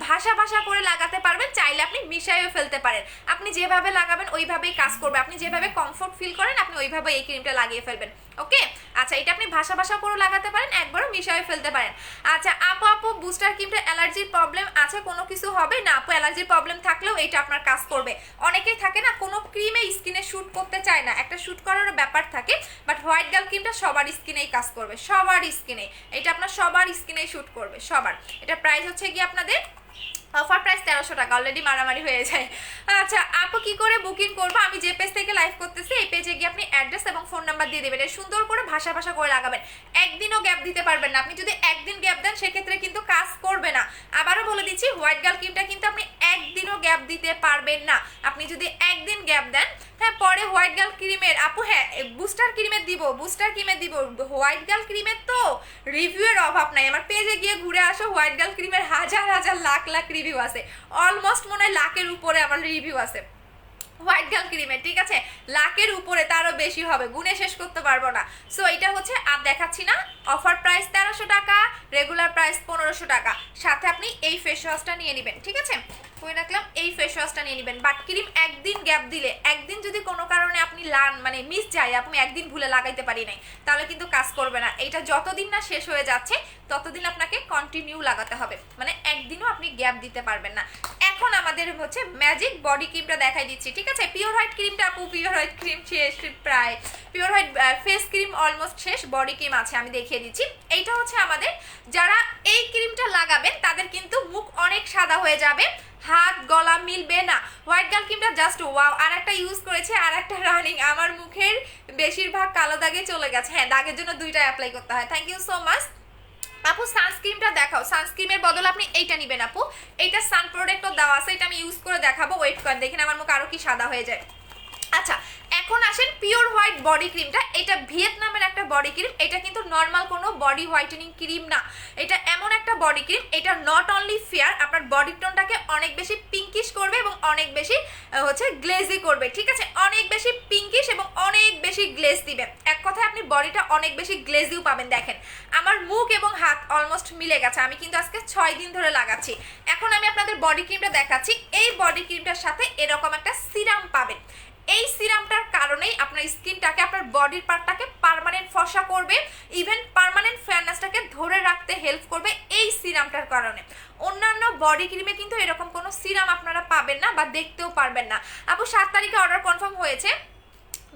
ভাসা ভাসা করে লাগাতে পারবেন, চাইলে আপনি মিশাইও ফেলতে পারেন। আপনি যেভাবে লাগাবেন ওইভাবেই কাজ করবে, আপনি যেভাবে কমফোর্ট ফিল করেন আপনি ওইভাবে এই ক্রিমটা লাগিয়ে ফেলবেন। ওকে আচ্ছা, এটা আপনি ভাসা ভাসা করে লাগাতে পারেন, একবারও মিশাইও ফেলতে পারেন। আচ্ছা আপু বুস্টার ক্রিমটা অ্যালার্জির প্রবলেম আছে, কোনো কিছু হবে না আপু? অ্যালার্জির প্রবলেম থাকলেও এটা আপনার কাজ করবে। অনেকেই থাকে না কোনো ক্রিমে স্কিনে শুট করতে চায় না, একটা শুট করার ব্যাপার থাকে, বাট হোয়াইট গার্ল ক্রিমটা সবার স্কিনেই কাজ করবে, সবার স্কিনে। এটা আপনার সবার স্কিনেই শুট করবে, সবার। এটা প্রাইস হচ্ছে কি আপনাদের অফার প্রাইস 1300 টাকা, অলরেডি মারামারি হয়ে যায়। আচ্ছা আপু কি করে বুকিং করবো? আমি যে পেজ থেকে লাইভ করতেছি এই পেজে গিয়ে আপনি অ্যাড্রেস এবং ফোন নাম্বার দিয়ে দেবেন, সুন্দর করে ভাষা ভাষা করে লাগাবেন। একদিনও গ্যাপ দিতে পারবেন না, আপনি যদি একদিন গ্যাপ দেন সেক্ষেত্রে কিন্তু কাজ করবে না। আবারও বলে দিচ্ছি, হোয়াইট গার্ল ক্রিমটা কিন্তু আপনি একদিনও গ্যাপ দিতে পারবেন না। আপনি যদি একদিন গ্যাপ দেন, হ্যাঁ পরে হোয়াইট গার্ল ক্রিমের আপু, হ্যাঁ বুস্টার ক্রিমের দিব, বুস্টার ক্রিমের দিব, হোয়াইট গার্ল ক্রিমের তো রিভিউয়ের অভাব নাই। আমার পেজে গিয়ে ঘুরে আসো, হোয়াইট গার্ল ক্রিমের হাজার হাজার লাখ লাখ রিভিউ আছে, অলমোস্ট মনে হয় লাখের উপরে আমার রিভিউ আছে হোয়াইট গার্ল ক্রিমের, ঠিক আছে? লাখের উপরে, তারও বেশি হবে, গুণে শেষ করতে পারবো না। সো এটা হচ্ছে আর দেখাচ্ছি না, অফার প্রাইস 1300 টাকা, রেগুলার প্রাইস 1500 টাকা। সাথে আপনি এই ফেস ওয়াশটা নিয়ে নেবেন, ঠিক আছে? করে রাখলাম, এই ফেস ওয়াশটা নিয়ে নেবেন। বাট ক্রিম একদিন গ্যাপ দিলে, একদিন যদি কোনো কারণে আপনি মানে মিস যায়, আপনি একদিন ভুলে লাগাইতে পারি নাই, তাহলে কিন্তু কাজ করবে না। এটা যতদিন না শেষ হয়ে যাচ্ছে ততদিন আপনাকে কন্টিনিউ লাগাতে হবে, মানে একদিনও আপনি গ্যাপ দিতে পারবেন না। এখন আমাদের হচ্ছে ম্যাজিক বডি ক্রিমটা দেখাই দিচ্ছি, ঠিক আছে? পিওর হোয়াইট ক্রিমটা আপু, পিওর হোয়াইট ক্রিম শেষ প্রায়, pure white face cream almost শেষ, বডি ক্রিম আছে, আমি দেখিয়ে দিচ্ছি। এইটা হচ্ছে আমাদের, যারা এই ক্রিমটা লাগাবেন তাদের কিন্তু মুখ অনেক সাদা হয়ে যাবে, হাত গলা মিলবে না। হোয়াইট গার্ল ক্রিমটা জাস্ট ওয়াও। আর একটা ইউজ করেছে, আর একটা রানিং, আমার মুখের বেশিরভাগ কালো দাগে চলে গেছে। হ্যাঁ, দাগের জন্য দুইটা অ্যাপ্লাই করতে হয়। থ্যাংক ইউ সো মাচ আপু। সানস্ক্রিনটা দেখাও, সানস্ক্রিনের বদলে আপনি এইটা নেবেন আপু, এইটা সান প্রোটেক্টর দেওয়া আছে, এটা আমি ইউজ করে দেখাবো। ওয়েট করেন, দেখেন আমার মুখ আরো কি সাদা হয়ে যায়। আচ্ছা এখন আসেন পিওর হোয়াইট বডি ক্রিমটা, এটা ভিয়েতনামের একটা বডি ক্রিম, এটা কিন্তু নর্মাল কোনো বডি হোয়াইটেনিং ক্রিম না, এটা এমন একটা বডি ক্রিম, এটা নট অনলি ফেয়ার, আপনার বডি টোনটাকে অনেক বেশি পিঙ্কিশ করবে এবং অনেক বেশি হচ্ছে গ্লেজি করবে, ঠিক আছে? অনেক বেশি পিঙ্কিশ এবং অনেক বেশি গ্লেজ দিবে, এক কথায় আপনি বডিটা অনেক বেশি গ্লেজিও পাবেন। দেখেন আমার মুখ এবং হাত অলমোস্ট মিলে গেছে, আমি কিন্তু আজকে 6 দিন ধরে লাগাচ্ছি। এখন আমি আপনাদের বডি ক্রিমটা দেখাচ্ছি, এই বডি ক্রিমটার সাথে এরকম একটা সিরাম পাবেন। এই সিরামটার কারণেই আপনার স্কিনটাকে, আপনার বডির পার্টটাকে পার্মানেন্ট ফর্সা করবে, ইভেন পার্মানেন্ট ফেয়ারনেসটাকে ধরে রাখতে হেল্প করবে এই সিরামটার কারণে। অন্যান্য বডি ক্রিমে কিন্তু এরকম কোনো সিরাম আপনারা পাবেন না বা দেখতেও পারবেন না। আপু 7 তারিখে অর্ডার কনফার্ম হয়েছে,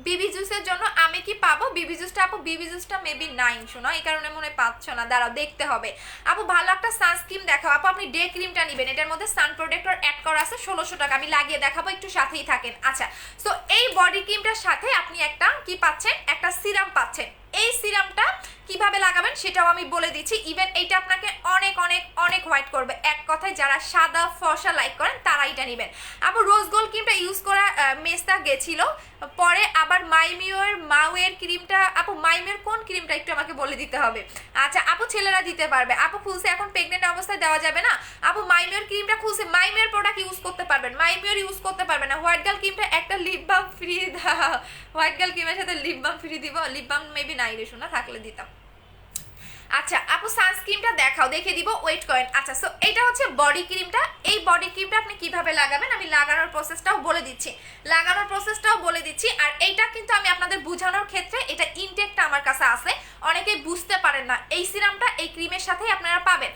বিবি জুসের জন্য আমি কি পাবো? বিবি জুসটা আপু, বিবি জুসটা মেবি নাই শোনা, এই কারণে মনে পাচ্ছ না, দাঁড়াও দেখতে হবে। আপু ভালো একটা সানস্ক্রিন দেখাও আপু, আপনি ডে ক্রিমটা নেবেন, এটার মধ্যে সান প্রোটেক্টর অ্যাড করা আছে, 1600 টাকা, আমি লাগিয়ে দেখাবো, একটু সাথেই থাকেন। আচ্ছা সো এই বডি ক্রিমটার সাথে আপনি একটা কি পাচ্ছেন, একটা সিরাম পাচ্ছেন। এই সিরামটা কিভাবে লাগাবেন সেটাও আমি বলে দিচ্ছি, ইভেন এইটা আপনাকে অনেক অনেক অনেক হোয়াইট করবে, এক কথায় যারা সাদা ফর্সা লাইক করেন তারা এটা নেবেন। আপু রোজ গোল্ড ক্রিমটা ইউজ করা মেস্তা গেছিল, পরে আবার মাইমিওর মাউয়ের ক্রিমটা, আপু মাইমিওর কোন ক্রিমটা একটু আমাকে বলে দিতে হবে। আচ্ছা আপু ছেলেরা দিতে পারবে, আপু খুলছে, এখন প্রেগনেন্ট অবস্থায় দেওয়া যাবে না আপু। মাইমিওর ক্রিমটা খুলছে, মাইমিওর প্রোডাক্ট ইউজ করতে পারবেন, মাইমিওর ইউজ করতে পারবেন না। হোয়াইট গার্ল ক্রিমটা একটা লিপ বাম ফ্রি দাও, হোয়াইট গার্ল ক্রিমের সাথে লিপ বাম ফ্রি দিব, লিপ বাম মেবি নাই রে শোনা, থাকলে দিতাম। আচ্ছা আপু সানস্ক্রিনটা দেখাও, দেখে দিব, ওয়েট করেন। আচ্ছা সো এইটা হচ্ছে বডি ক্রিমটা, এই বডি ক্রিমটা আপনি কিভাবে লাগাবেন আমি লাগানোর প্রসেসটাও বলে দিচ্ছি, আর এইটা কিন্তু আমি আপনাদের বোঝানোর ক্ষেত্রে এটা ইনটেকটা আমার কাছে আছে, অনেকেই বুঝতে পারেন না। এই সিরামটা এই ক্রিমের সাথেই আপনারা পাবেন,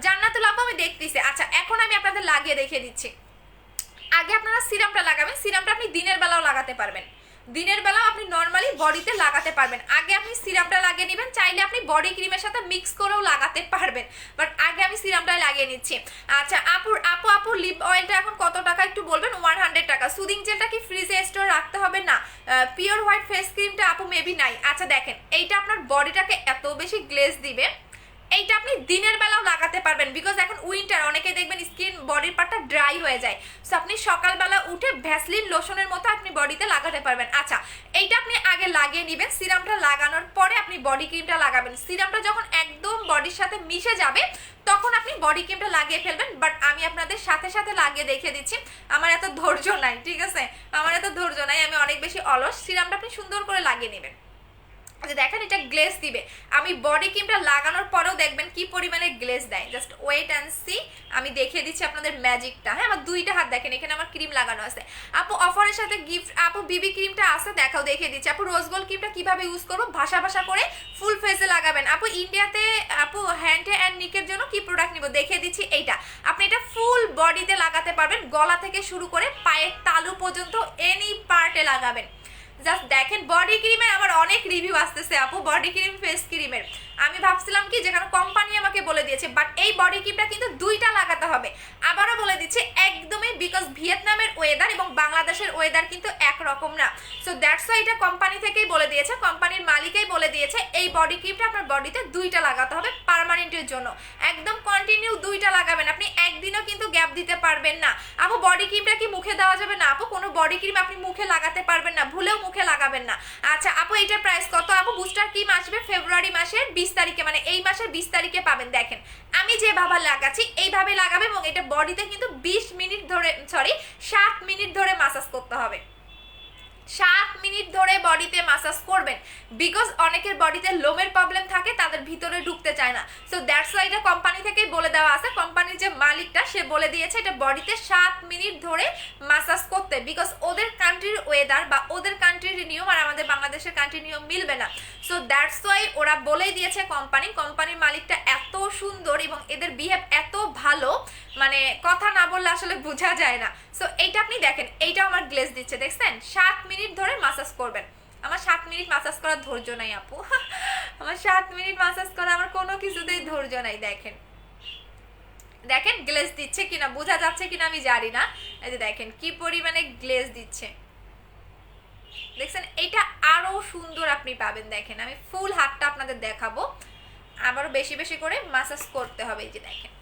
জান্নাতুল আপু আমি দেখতেছি। আচ্ছা এখন আমি আপনাদের লাগিয়ে দেখিয়ে দিচ্ছি। আগে আপনারা সিরামটা লাগাবেন, সিরামটা আপনি দিনের বেলাও লাগাতে পারবেন, দিনের বেলা আপনি নর্মালি বডিতে লাগাতে পারবেন। আগে আপনি সিরামটা লাগিয়ে নেবেন, চাইলে আপনি বডি ক্রিমের সাথে মিক্স করেও লাগাতে পারবেন, বাট আগে আমি সিরামটা লাগিয়ে নিচ্ছি। আচ্ছা আপু লিপ অয়েলটা এখন কত টাকা একটু বলবেন? 100 টাকা। সুদিং জেলটা কি ফ্রিজে স্টোর রাখতে হবে? না। পিওর হোয়াইট ফেস ক্রিমটা আপু মেবি নাই। আচ্ছা দেখেন, এইটা আপনার বডিটাকে এত বেশি গ্লেজ দিবে, এইটা আপনি দিনের বেলাও লাগাতে পারবেন, বিকজ এখন উইন্টার, অনেকে দেখবেন স্কিন বডির পার্টটা ড্রাই হয়ে যায়, সো আপনি সকালবেলা উঠে ভ্যাসলিন লোশনের মতো আপনি বডিতে লাগাতে পারবেন। আচ্ছা এইটা আপনি আগে লাগিয়ে নেবেন, সিরামটা লাগানোর পরে আপনি বডি ক্রিমটা লাগাবেন। সিরামটা যখন একদম বডির সাথে মিশে যাবে তখন আপনি বডি ক্রিমটা লাগিয়ে ফেলবেন, বাট আমি আপনাদের সাথে সাথে লাগিয়ে দেখিয়ে দিচ্ছি, আমার এত ধৈর্য নাই, ঠিক আছে, আমার এত ধৈর্য নাই, আমি অনেক বেশি অলস। সিরামটা আপনি সুন্দর করে লাগিয়ে নেবেন। আচ্ছা দেখেন, এটা গ্লেজ দিবে, আমি বডি ক্রিমটা লাগানোর পরেও দেখবেন কি পরিমাণে গ্লেজ দেয়, জাস্ট ওয়েট অ্যান্ড সি। আমি দেখিয়ে দিচ্ছি আপনাদের ম্যাজিকটা। হ্যাঁ, আমার দুইটা হাত দেখেন, এখানে আমার ক্রিম লাগানো আছে। আপু অফারের সাথে গিফট, আপু বিবি ক্রিমটা আছে, দেখাও, দেখিয়ে দিচ্ছি। আপু রোজ গোল্ড ক্রিমটা কিভাবে ইউজ করবো, ভাষা ভাষা করে ফুল ফেসে লাগাবেন। আপু ইন্ডিয়াতে আপু হ্যান্ড অ্যান্ড নিকের জন্য কি প্রোডাক্ট নিব, দেখিয়ে দিচ্ছি। এইটা আপনি এটা ফুল বডিতে লাগাতে পারবেন, গলা থেকে শুরু করে পায়ের তালু পর্যন্ত এনি পার্টে লাগাবেন। জাস্ট দেখেন, বডি ক্রিমের আমার অনেক রিভিউ আসতেছে আপু, বডি ক্রিম ফেস ক্রিমের। আমি ভাবছিলাম কি যেখানে কোম্পানি আমাকে বলে দিয়েছে, বাট এই বডি ক্রিমটা কিন্তু দুইটা লাগাতে হবে। আবারও বলে দিচ্ছি, একদমই, বিকজ ভিয়েতনামের ওয়েদার এবং বাংলাদেশের ওয়েদার কিন্তু একরকম না, সো দ্যাটস ওয়াই এটা কোম্পানি থেকেই বলে দিয়েছে, কোম্পানির মালিকই বলে দিয়েছে এই বডি ক্রিমটা আপনার বডিতে দুইটা লাগাতে হবে পার্মানেন্টের জন্য, একদম কন্টিনিউ দুইটা লাগাবেন, আপনি একদিনও কিন্তু গ্যাপ দিতে পারবেন না। আপু বডি ক্রিমটা কি মুখে দেওয়া যাবে? না আপু, কোনো বডি ক্রিম আপনি মুখে লাগাতে পারবেন না, ভুলেও মুখে লাগাবেন না। আচ্ছা আপু এইটার প্রাইস কত? আপু বুস্টার ক্রিম আসবে ফেব্রুয়ারি মাসের 20 তারিখে, মানে এই মাসের 20 তারিখে পাবেন। দেখেন আমি যেভাবে লাগাচ্ছি এইভাবে লাগাবে, এবং এটা বডিতে কিন্তু 20 মিনিট ধরে, 7 মিনিট ধরে মাসাজ করতে হবে। 7 মিনিট ধরে বডিতে মাসাজ করবেন, বিকজ অনেকের বডিতে লোমের প্রবলেম থাকে, তাদের ভিতরে ঢুকতে চায় না, সো দ্যাটস ওয়াই এটা কোম্পানি থেকেই বলে দেওয়া আছে। কোম্পানির যে মালিকটা সে বলে দিয়েছে এটা বডিতে 7 মিনিট ধরে মাসাজ করতে, বিকজ ওদের কান্ট্রির ওয়েদার বা ওদের কান্ট্রির নিয়ম আর আমাদের বাংলাদেশের কান্ট্রির নিয়ম মিলবে না, সো দ্যাটস ওয়াই ওরা বলেই দিয়েছে। কোম্পানির মালিকটা এত সুন্দর এবং এদের বিহেভ এত ভালো, মানে কথা না বললে আসলে বোঝা যায় না। সো এইটা আপনি দেখেন, এইটা আমার গ্লেজ দিচ্ছে, দেখছেন? 7 মিনিট ধরে মাসাজ করবেন। আমার 7 মিনিট মাসাজ করার ধৈর্য নাই আপু, আমার 7 মিনিট মাসাজ করা আমার কোনো কিছুতেই ধৈর্য নাই। দেখেন দেখেন গ্লেজ দিচ্ছে কিনা, বোঝা যাচ্ছে কিনা আমি জানি না, এই যে দেখেন কি পরিমাণে গ্লেজ দিচ্ছে, দেখছেন? এটা আরো সুন্দর আপনি পাবেন। দেখেন আমি ফুল হাতটা আপনাদের দেখাবো, আবারও বেশি বেশি করে মাসাজ করতে হবে, এই যে দেখেন।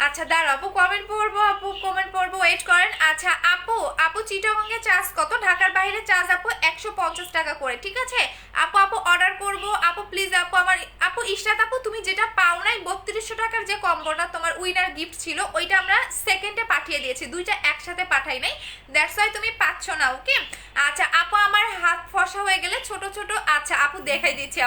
আচ্ছা দাঁড়াও আপু, কমেন্ট পড়বো, আপু কমেন্ট পড়বো, ওয়েট করেন। আচ্ছা আপু চিটাগংয়ে চার্জ কত? ঢাকার বাইরে চার্জ আপু 150 টাকা করে, ঠিক আছে আপু অর্ডার করবো আপু, প্লিজ আপু। আমার আপু ইশরাত আপু, তুমি যেটা পাও নাই 3200 টাকার যে কম্বোটা তোমার উইনার গিফট ছিল, ওইটা আমরা সেকেন্ডে পাঠিয়ে দিয়েছি, দুইটা একসাথে পাঠাই নাই, দ্যাটস ওয়াই তুমি পাচ্ছ না, ওকে। আচ্ছা আপু আমার হাত ফসা হয়ে গেলে ছোট ছোট, আচ্ছা আপু দেখাই দিচ্ছি।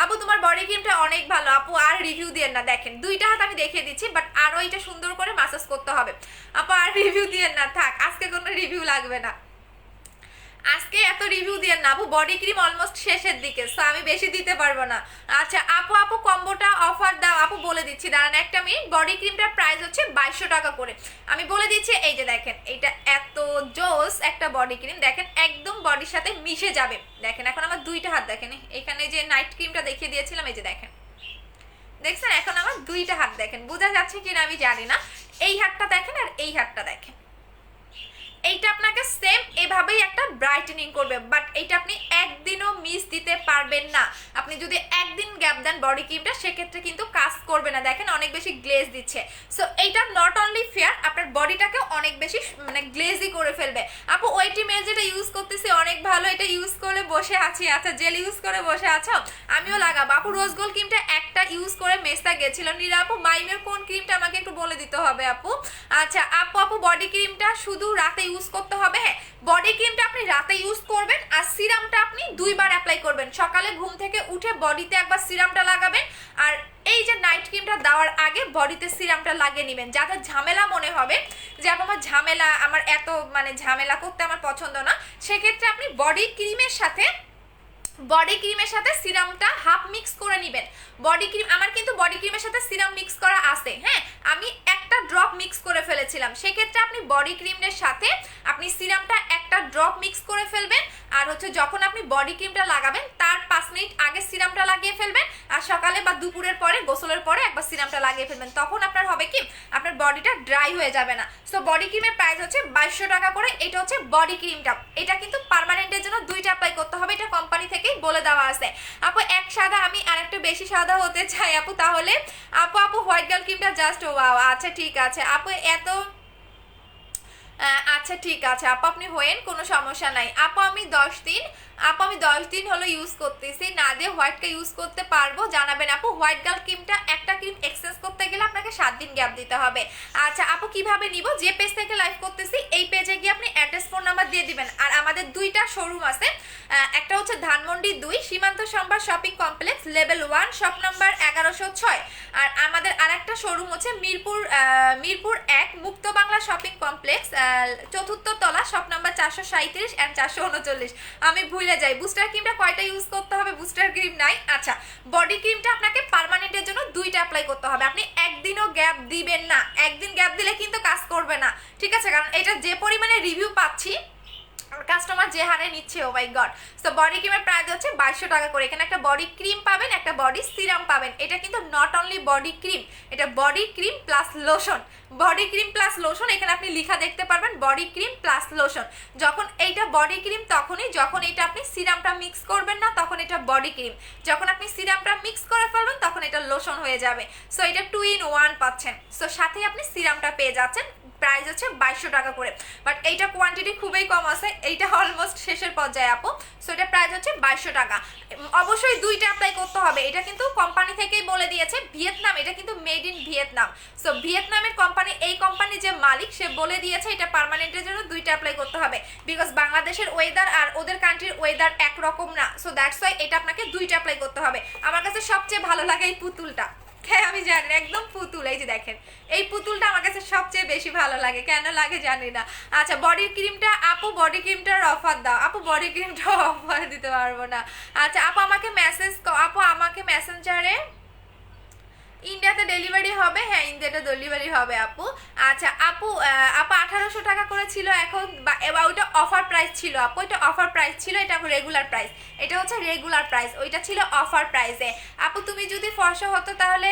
আপু তোমার বডি ক্রিমটা অনেক ভালো আপু, আর রিভিউ দিয়ে না, দেখেন দুইটা হাত আমি দেখিয়ে দিচ্ছি, বাট আরো এটা সুন্দর করে মাসাজ করতে হবে আপু, আর রিভিউ দিয়ে না, থাক আজকে কোনো রিভিউ লাগবে না, আজকে এত রিভিউ দিয়ে না আপু, বডি ক্রিম অলমোস্ট শেষের দিকে, সো আমি বেশি দিতে পারবো না। আচ্ছা আপু কম্বোটা অফার দাও আপু, বলে দিচ্ছি দাঁড়ান একটা মিনিট। বডি ক্রিমটার প্রাইস হচ্ছে 2200 টাকা করে, আমি বলে দিচ্ছি। এই যে দেখেন, এটা এত জোস একটা বডি ক্রিম, দেখেন একদম বডির সাথে মিশে যাবে। দেখেন এখন আমার দুইটা হাত দেখেন, এখানে যে নাইট ক্রিমটা দেখিয়ে দিয়েছিলাম, এই যে দেখেন, দেখছেন? এখন আমার দুইটা হাত দেখেন, বোঝা যাচ্ছে কিনা আমি জানি না, এই হাতটা দেখেন আর এই হাতটা দেখেন, এইটা আপনাকে সেম এভাবেই একটা ব্রাইটেনিং করবে, বাট এইটা আপনি একদিনও মিস দিতে পারবেন না। আপনি যদি একদিন গ্যাপ দেন বডি ক্রিমটা, সেক্ষেত্রে কিন্তু কাজ করবে না, দেখেন অনেক বেশি গ্লেজ দিচ্ছে। সো এইটা নট অনলি ফেয়ার, আপনার বডিটাকে অনেক বেশি মানে গ্লেজি করে ফেলবে। আপু ওয়েটি মেল যেটা ইউজ করতেছি অনেক ভালো, এটা ইউজ করে বসে আছি। আচ্ছা জেল ইউজ করে বসে আছো, আমিও লাগাবো। আপু রোজ গোল্ড ক্রিমটা একটা ইউজ করে মেসটা গেছিল। নীরা আপু মাইমের কোন ক্রিমটা আমাকে একটু বলে দিতে হবে আপু। আচ্ছা আপু বডি ক্রিমটা শুধু রাতে ইউজ করতে হবে? হ্যাঁ, বডি ক্রিমটা আপনি রাতে ইউজ করবেন, আর সিরামটা আপনি 2 বার অ্যাপ্লাই করবেন। সকালে ঘুম থেকে উঠে বডিতে একবার সিরামটা লাগাবেন, আর এই যে নাইট ক্রিমটা দেওয়ার আগে বডিতে সিরামটা লাগিয়ে নেবেন। যাদের ঝামেলা মনে হবে যে আমার ঝামেলা, আমার এত মানে ঝামেলা করতে আমার পছন্দ না, সেক্ষেত্রে আপনি বডি ক্রিমের সাথে বডি ক্রিমের সাথে সিরামটা হাফ মিক্স করে নেবেন। বডি ক্রিম আমার কিন্তু বডি ক্রিমের সাথে সিরাম মিক্স করা আছে, হ্যাঁ আমি একটা ড্রপ মিক্স করে ফেলেছিলাম, সেক্ষেত্রে আপনি বডি ক্রিমের সাথে আপনি সিরামটা একটা ড্রপ মিক্স করে ফেলবেন। আর হচ্ছে যখন আপনি বডি ক্রিমটা লাগাবেন তার 5 মিনিট আগে সিরামটা লাগিয়ে ফেলবেন, আর সকালে বা দুপুরের পরে গোসলের পরে একবার সিরামটা লাগিয়ে ফেলবেন। তখন আপনার হবে কি, আপনার বডিটা ড্রাই হয়ে যাবে না। সো বডি ক্রিমের প্রাইস হচ্ছে 2200 টাকা করে। এটা হচ্ছে বডি ক্রিমটা, এটা কিন্তু পার্মানেন্টের জন্য 2টা অ্যাপ্লাই করতে হবে, এটা কোম্পানি থেকেই বলে দেওয়া আছে। আপু এক সাদা, আমি আরেকটু বেশি সাদা হতে চাই আপু, তাহলে আপু হোয়াইট গার্ল ক্রিমটা জাস্ট ওয়াও। আচ্ছা ঠিক আছে আপু, এত আচ্ছা ঠিক আছে আপু, আপনি হয়েন, কোনো সমস্যা নাই আপু। আমি 10 দিন হলো ইউজ করতেছি, না দিয়ে হোয়াইটটা ইউজ করতে পারবো জানাবেন আপু। হোয়াইট গার্ল ক্রিমটা একটা ক্রিম এক্সচেঞ্জ করতে গেলে আপনাকে 7 দিন গ্যাপ দিতে হবে। আচ্ছা আপু কিভাবে নিব, যে পেজ থেকে লাইভ করতেছি এই পেজে গিয়ে আপনি অ্যাড্রেস ফোন নাম্বার দিয়ে দিবেন। আর আমাদের 2টা শোরুম আছে, একটা হচ্ছে ধানমন্ডি 2 সীমান্ত সম্ভার shopping complex level 1 shop number 1106, আর আমাদের আরেকটা শোরুম হচ্ছে মিরপুর 1 মুক্ত বাংলা শপিং কমপ্লেক্স 4র্থ তলা শপ নাম্বার 437 এন্ড 439। আমি ভুলে যাই বুস্টার ক্রিমটা কয়টা ইউজ করতে হবে, বুস্টার ক্রিম নাই। আচ্ছা বডি ক্রিমটা আপনাকে পার্মানেন্টের জন্য 2টা অ্যাপ্লাই করতে হবে, আপনি একদিনও গ্যাপ দিবেন না, একদিন গ্যাপ দিলে কিন্তু কাজ করবে না, ঠিক আছে? কারণ এটা যে পরিমাণে রিভিউ পাচ্ছি, কাস্টমার যে হারে নিচ্ছে, ও মাই গড। সো বডি ক্রিমের প্রাইস হচ্ছে 2200 টাকা করে। এখানে একটা বডি ক্রিম পাবেন, একটা বডি সিরাম পাবেন। এটা কিন্তু নট অনলি বডি ক্রিম, এটা body cream plus lotion. Body cream plus lotion, এখানে আপনি লেখা দেখতে পারবেন বডি ক্রিম প্লাস লোশন। যখন এইটা বডি ক্রিম তখনই, যখন এটা আপনি সিরামটা মিক্স করবেন না তখন এটা বডি ক্রিম, যখন আপনি সিরামটা মিক্স করে ফেলবেন তখন এটা লোশন হয়ে যাবে। সো এটা 2 in 1 পাচ্ছেন। সো সাথে আপনি সিরামটা পেয়ে যাচ্ছেন। প্রাইস হচ্ছে 2200 টাকা করে, বাট এইটা কোয়ান্টিটি খুবই কম আছে, এইটা অলমোস্ট শেষের পর্যায়ে আপু। সো এটা প্রাইস হচ্ছে 2200 টাকা। অবশ্যই 2টা অ্যাপ্লাই করতে হবে, এটা কিন্তু কোম্পানি থেকেই বলে দিয়েছে, ভিয়েতনাম, এটা কিন্তু মেড ইন ভিয়েতনাম। সো ভিয়েতনামের কোম্পানি, এই কোম্পানি যে মালিক সে বলে দিয়েছে এটা পার্মানেন্টের জন্য 2টা অ্যাপ্লাই করতে হবে, বিকজ বাংলাদেশের ওয়েদার আর ওদের কান্ট্রির ওয়েদার একরকম না। সো দ্যাটস ওয়াই এটা আপনাকে 2টা অ্যাপ্লাই করতে হবে। আমার কাছে সবচেয়ে ভালো লাগে এই পুতুলটা, হ্যাঁ আমি জানি না, একদম পুতুল, এই যে দেখেন এই পুতুলটা আমার কাছে সবচেয়ে বেশি ভালো লাগে, কেন লাগে জানি না। আচ্ছা বডি ক্রিমটা আপু, বডি ক্রিমটার অফার দাও আপু, বডি ক্রিমটা অফার দিতে পারবো না। আচ্ছা আপু আমাকে মেসেঞ্জারে, ইন্ডিয়াতে ডেলিভারি হবে, হ্যাঁ ইন্ডিয়াতে ডেলিভারি হবে আপু। আচ্ছা আপু 1800 টাকা করে ছিল, এখন ওইটা অফার প্রাইস ছিল আপু, এটা অফার প্রাইস ছিল, এটা রেগুলার প্রাইস, এটা হচ্ছে রেগুলার প্রাইস, ওইটা ছিল অফার প্রাইসে। আপু তুমি যদি ফর্সা হতো তাহলে,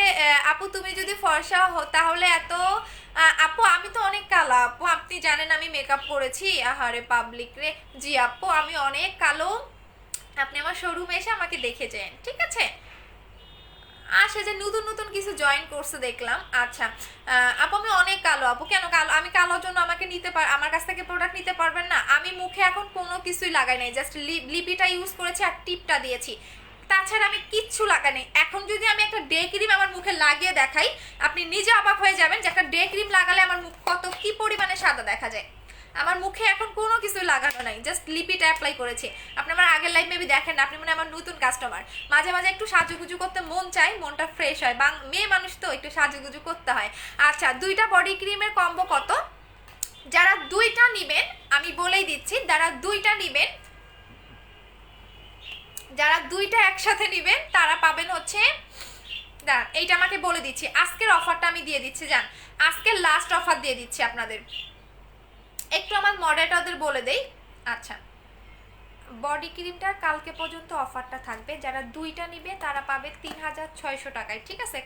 আপু তুমি যদি ফর্সা তাহলে এত, আপু আমি তো অনেক কালো আপু, আপনি জানেন আমি মেকআপ করেছি, আহারে পাবলিক রে। জি আপু আমি অনেক কালো, আপনি আমার শোরুমে এসে আমাকে দেখে যান, ঠিক আছে? আসে যে নতুন নতুন কিছু জয়েন করছে দেখলাম। আচ্ছা আপু আমি অনেক কালো আপু, কেন কালো? আমি কালোর জন্য আমাকে আমার কাছ থেকে প্রোডাক্ট নিতে পারবেন না? আমি মুখে এখন কোনো কিছুই লাগাই নাই, জাস্ট লিপিটা ইউজ করেছি আর টিপটা দিয়েছি, তাছাড়া আমি কিচ্ছু লাগাই নাই। এখন যদি আমি একটা ডে ক্রিম আমার মুখে লাগিয়ে দেখাই, আপনি নিজে অবাক হয়ে যাবেন যে একটা ডে ক্রিম লাগালে আমার মুখ কি পরিমাণে সাদা দেখা যায়। আমার মুখে এখন কোনো কিছু লাগানো নাই, জাস্ট লিপিটা অ্যাপ্লাই করেছি। আপনি আমার আগের লাইভ মেবি দেখেন না, আপনি মানে আমার নতুন কাস্টমার। মাঝে মাঝে একটু সাজুগুজু করতে মন চাই, মনটা ফ্রেশ হয়, মেয়ে মানুষ তো একটু সাজুগুজু করতে হয়। আচ্ছা 2টা বডি ক্রিমের কম্বো কত? যারা 2টা নিবেন আমি বলেই দিচ্ছি, যারা 2টা একসাথে নিবেন তারা পাবেন হচ্ছে, দাঁড়ান এইটা আমাকে বলে দিচ্ছি, আজকের অফারটা আমি দিয়ে দিচ্ছি, জান আজকের লাস্ট অফার দিয়ে দিচ্ছি আপনাদের, একটু আমার মডারেটরদের বলে দেই। আচ্ছা বডি ক্রিমটার কালকে পর্যন্ত অফারটা থাকবে, যারা 2টা নিবে তারা পাবে 3600 টাকায়, ঠিক আছে?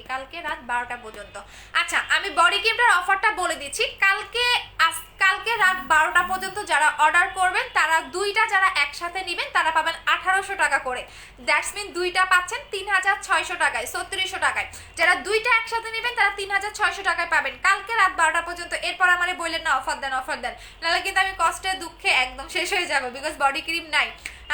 কালকে রাত 12টা পর্যন্ত। আচ্ছা আমি বডি ক্রিমটার অফারটা বলে দিচ্ছি, কালকে রাত 12টা পর্যন্ত যারা অর্ডার করবেন তারা 2টা যারা একসাথে নেবেন তারা পাবেন 1800 টাকা করে, দ্যাটস মিন 2টা পাচ্ছেন 3600 টাকায়, 3600 টাকায়। যারা 2টা একসাথে নেবেন তারা 3600 টাকায় পাবেন কালকে রাত 12টা পর্যন্ত। এরপর আমারে বললেন না অফার দেন, নাহলে কিন্তু আমি কষ্টে দুঃখে একদম শেষ হয়ে যাবো, বিকজ বডি ক্রিম নাই।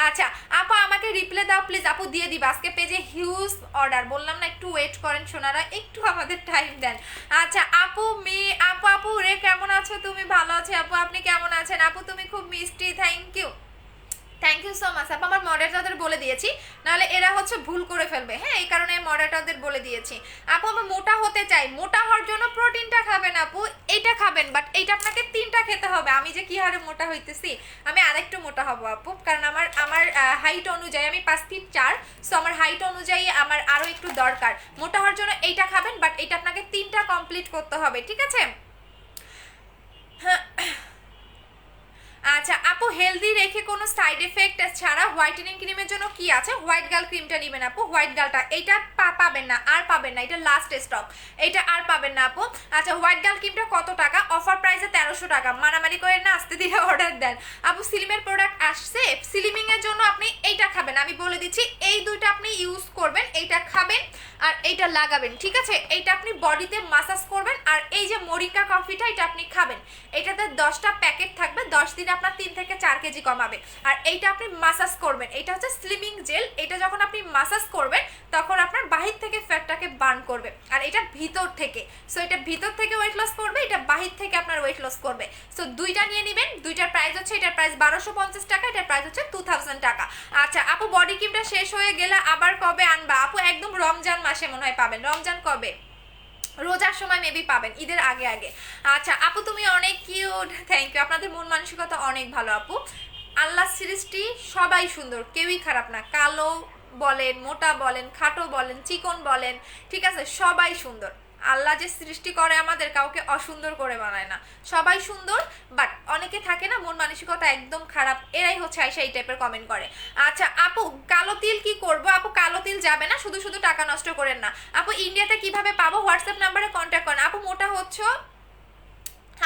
আচ্ছা আপু আমাকে রিপ্লাই দাও প্লিজ, আপু দিয়ে দিবা, আজকে পেজে হিউজ অর্ডার, বললাম না একটু ওয়েট করেন সোনারা, একটু আমাদের টাইম দেন। আচ্ছা আপু রে কেমন আছো তুমি? ভালো আছো আপু, আপনি কেমন আছেন? আপু তুমি খুব মিষ্টি, thank you. Thank you so much আপু, আমার মডারেটরদের বলে দিয়েছি, নাহলে এরা হচ্ছে ভুল করে ফেলবে, হ্যাঁ এই কারণে মডারেটরদের বলে দিয়েছি। আপু আমি মোটা হতে চাই, মোটা হওয়ার জন্য প্রোটিনটা খাবেন আপু, এইটা খাবেন, বাট এইটা আপনাকে 3টা খেতে হবে। আমি যে কি হারে মোটা হইতেছি, আমি আরেকটু মোটা হব আপু, কারণ আমার আমার হাইট অনুযায়ী আমি 5 ফিট 4, সো আমার হাইট অনুযায়ী আমার আরও একটু দরকার। মোটা হওয়ার জন্য এইটা খাবেন, বাট এইটা আপনাকে 3টা কমপ্লিট করতে হবে, ঠিক আছে? আচ্ছা আপু, হেলদি রেখে কোনো সাইড এফেক্ট ছাড়া হোয়াইটেনিং ক্রিমের জন্য কি আছে? হোয়াইট গার্ল ক্রিমটা নেবেন আপু, হোয়াইট গার্লটা, এইটা পাবেন না, আর পাবেন না, এটা লাস্ট স্টক, এইটা আর পাবেন না আপু। আচ্ছা হোয়াইট গার্ল ক্রিমটা কত টাকা? অফার প্রাইসে 1300 টাকা, মারামারি করে না, আস্তে ধীরে অর্ডার দেন আপু। সিলিমের প্রোডাক্ট আসছে, স্লিমিং এর জন্য আপনি এইটা খাবেন, আমি বলে দিচ্ছি এই দুইটা আপনি ইউজ করবেন, এইটা খাবেন আর এইটা লাগাবেন, ঠিক আছে? এইটা আপনি বডিতে মাসাজ করবেন, আর এই যে মরিঙ্গা কফিটা এটা আপনি খাবেন, এটাতে 10টা প্যাকেট থাকবে, 10 দিনে আপনার 3 থেকে 4 কেজি কমাবে। আর এইটা আপনি মাসাজ করবেন, এটা হচ্ছে স্লিমিং জেল, এটা যখন আপনি মাসাজ করবেন তখন আপনার বাহির থেকে ফ্যাটটাকে বার্ন করবে, আর এটা ভিতর থেকে, সো এটা ভিতর থেকে ওয়েট লস করবে, এটা বাহির থেকে আপনার ওয়েট লস করবে। সো দুইটা নিয়ে নেবেন, দুইটার প্রাইস হচ্ছে, এটার প্রাইস 1250 টাকা, এটার প্রাইস হচ্ছে 2000 টাকা। আচ্ছা আপু, বডি ক্রিমটা শেষ হয়ে গেলে আবার কবে আনবা? আপু একদম রমজান মাসে মনে হয় পাবেন। রমজান কবে? রোজার সময় মেবি পাবেন, ঈদের আগে আগে। আচ্ছা আপু তুমি অনেক কিউট, থ্যাংক ইউ, আপনাদের মন মানসিকতা অনেক ভালো আপু। আল্লাহ সৃষ্টি সবাই সুন্দর, কেউই খারাপ না, কালো বলেন, মোটা বলেন, খাটো বলেন, চিকন বলেন, ঠিক আছে, সবাই সুন্দর। আল্লাহ যে সৃষ্টি করে আমাদের, কাউকে অসুন্দর করে বানায় না, সবাই সুন্দর। বাট অনেকে থাকে না মন মানসিকতা একদম খারাপ, এরাই হচ্ছে আইসা এই টাইপের কমেন্ট করে। আচ্ছা আপু, কালো তিল কি করব? আপু কালো তিল যাবে না, শুধু শুধু টাকা নষ্ট করেন না। আপু ইন্ডিয়াতে কিভাবে পাবো? হোয়াটসঅ্যাপ নাম্বারে কন্ট্যাক্ট করেন। আপু মোটা হচ্ছে,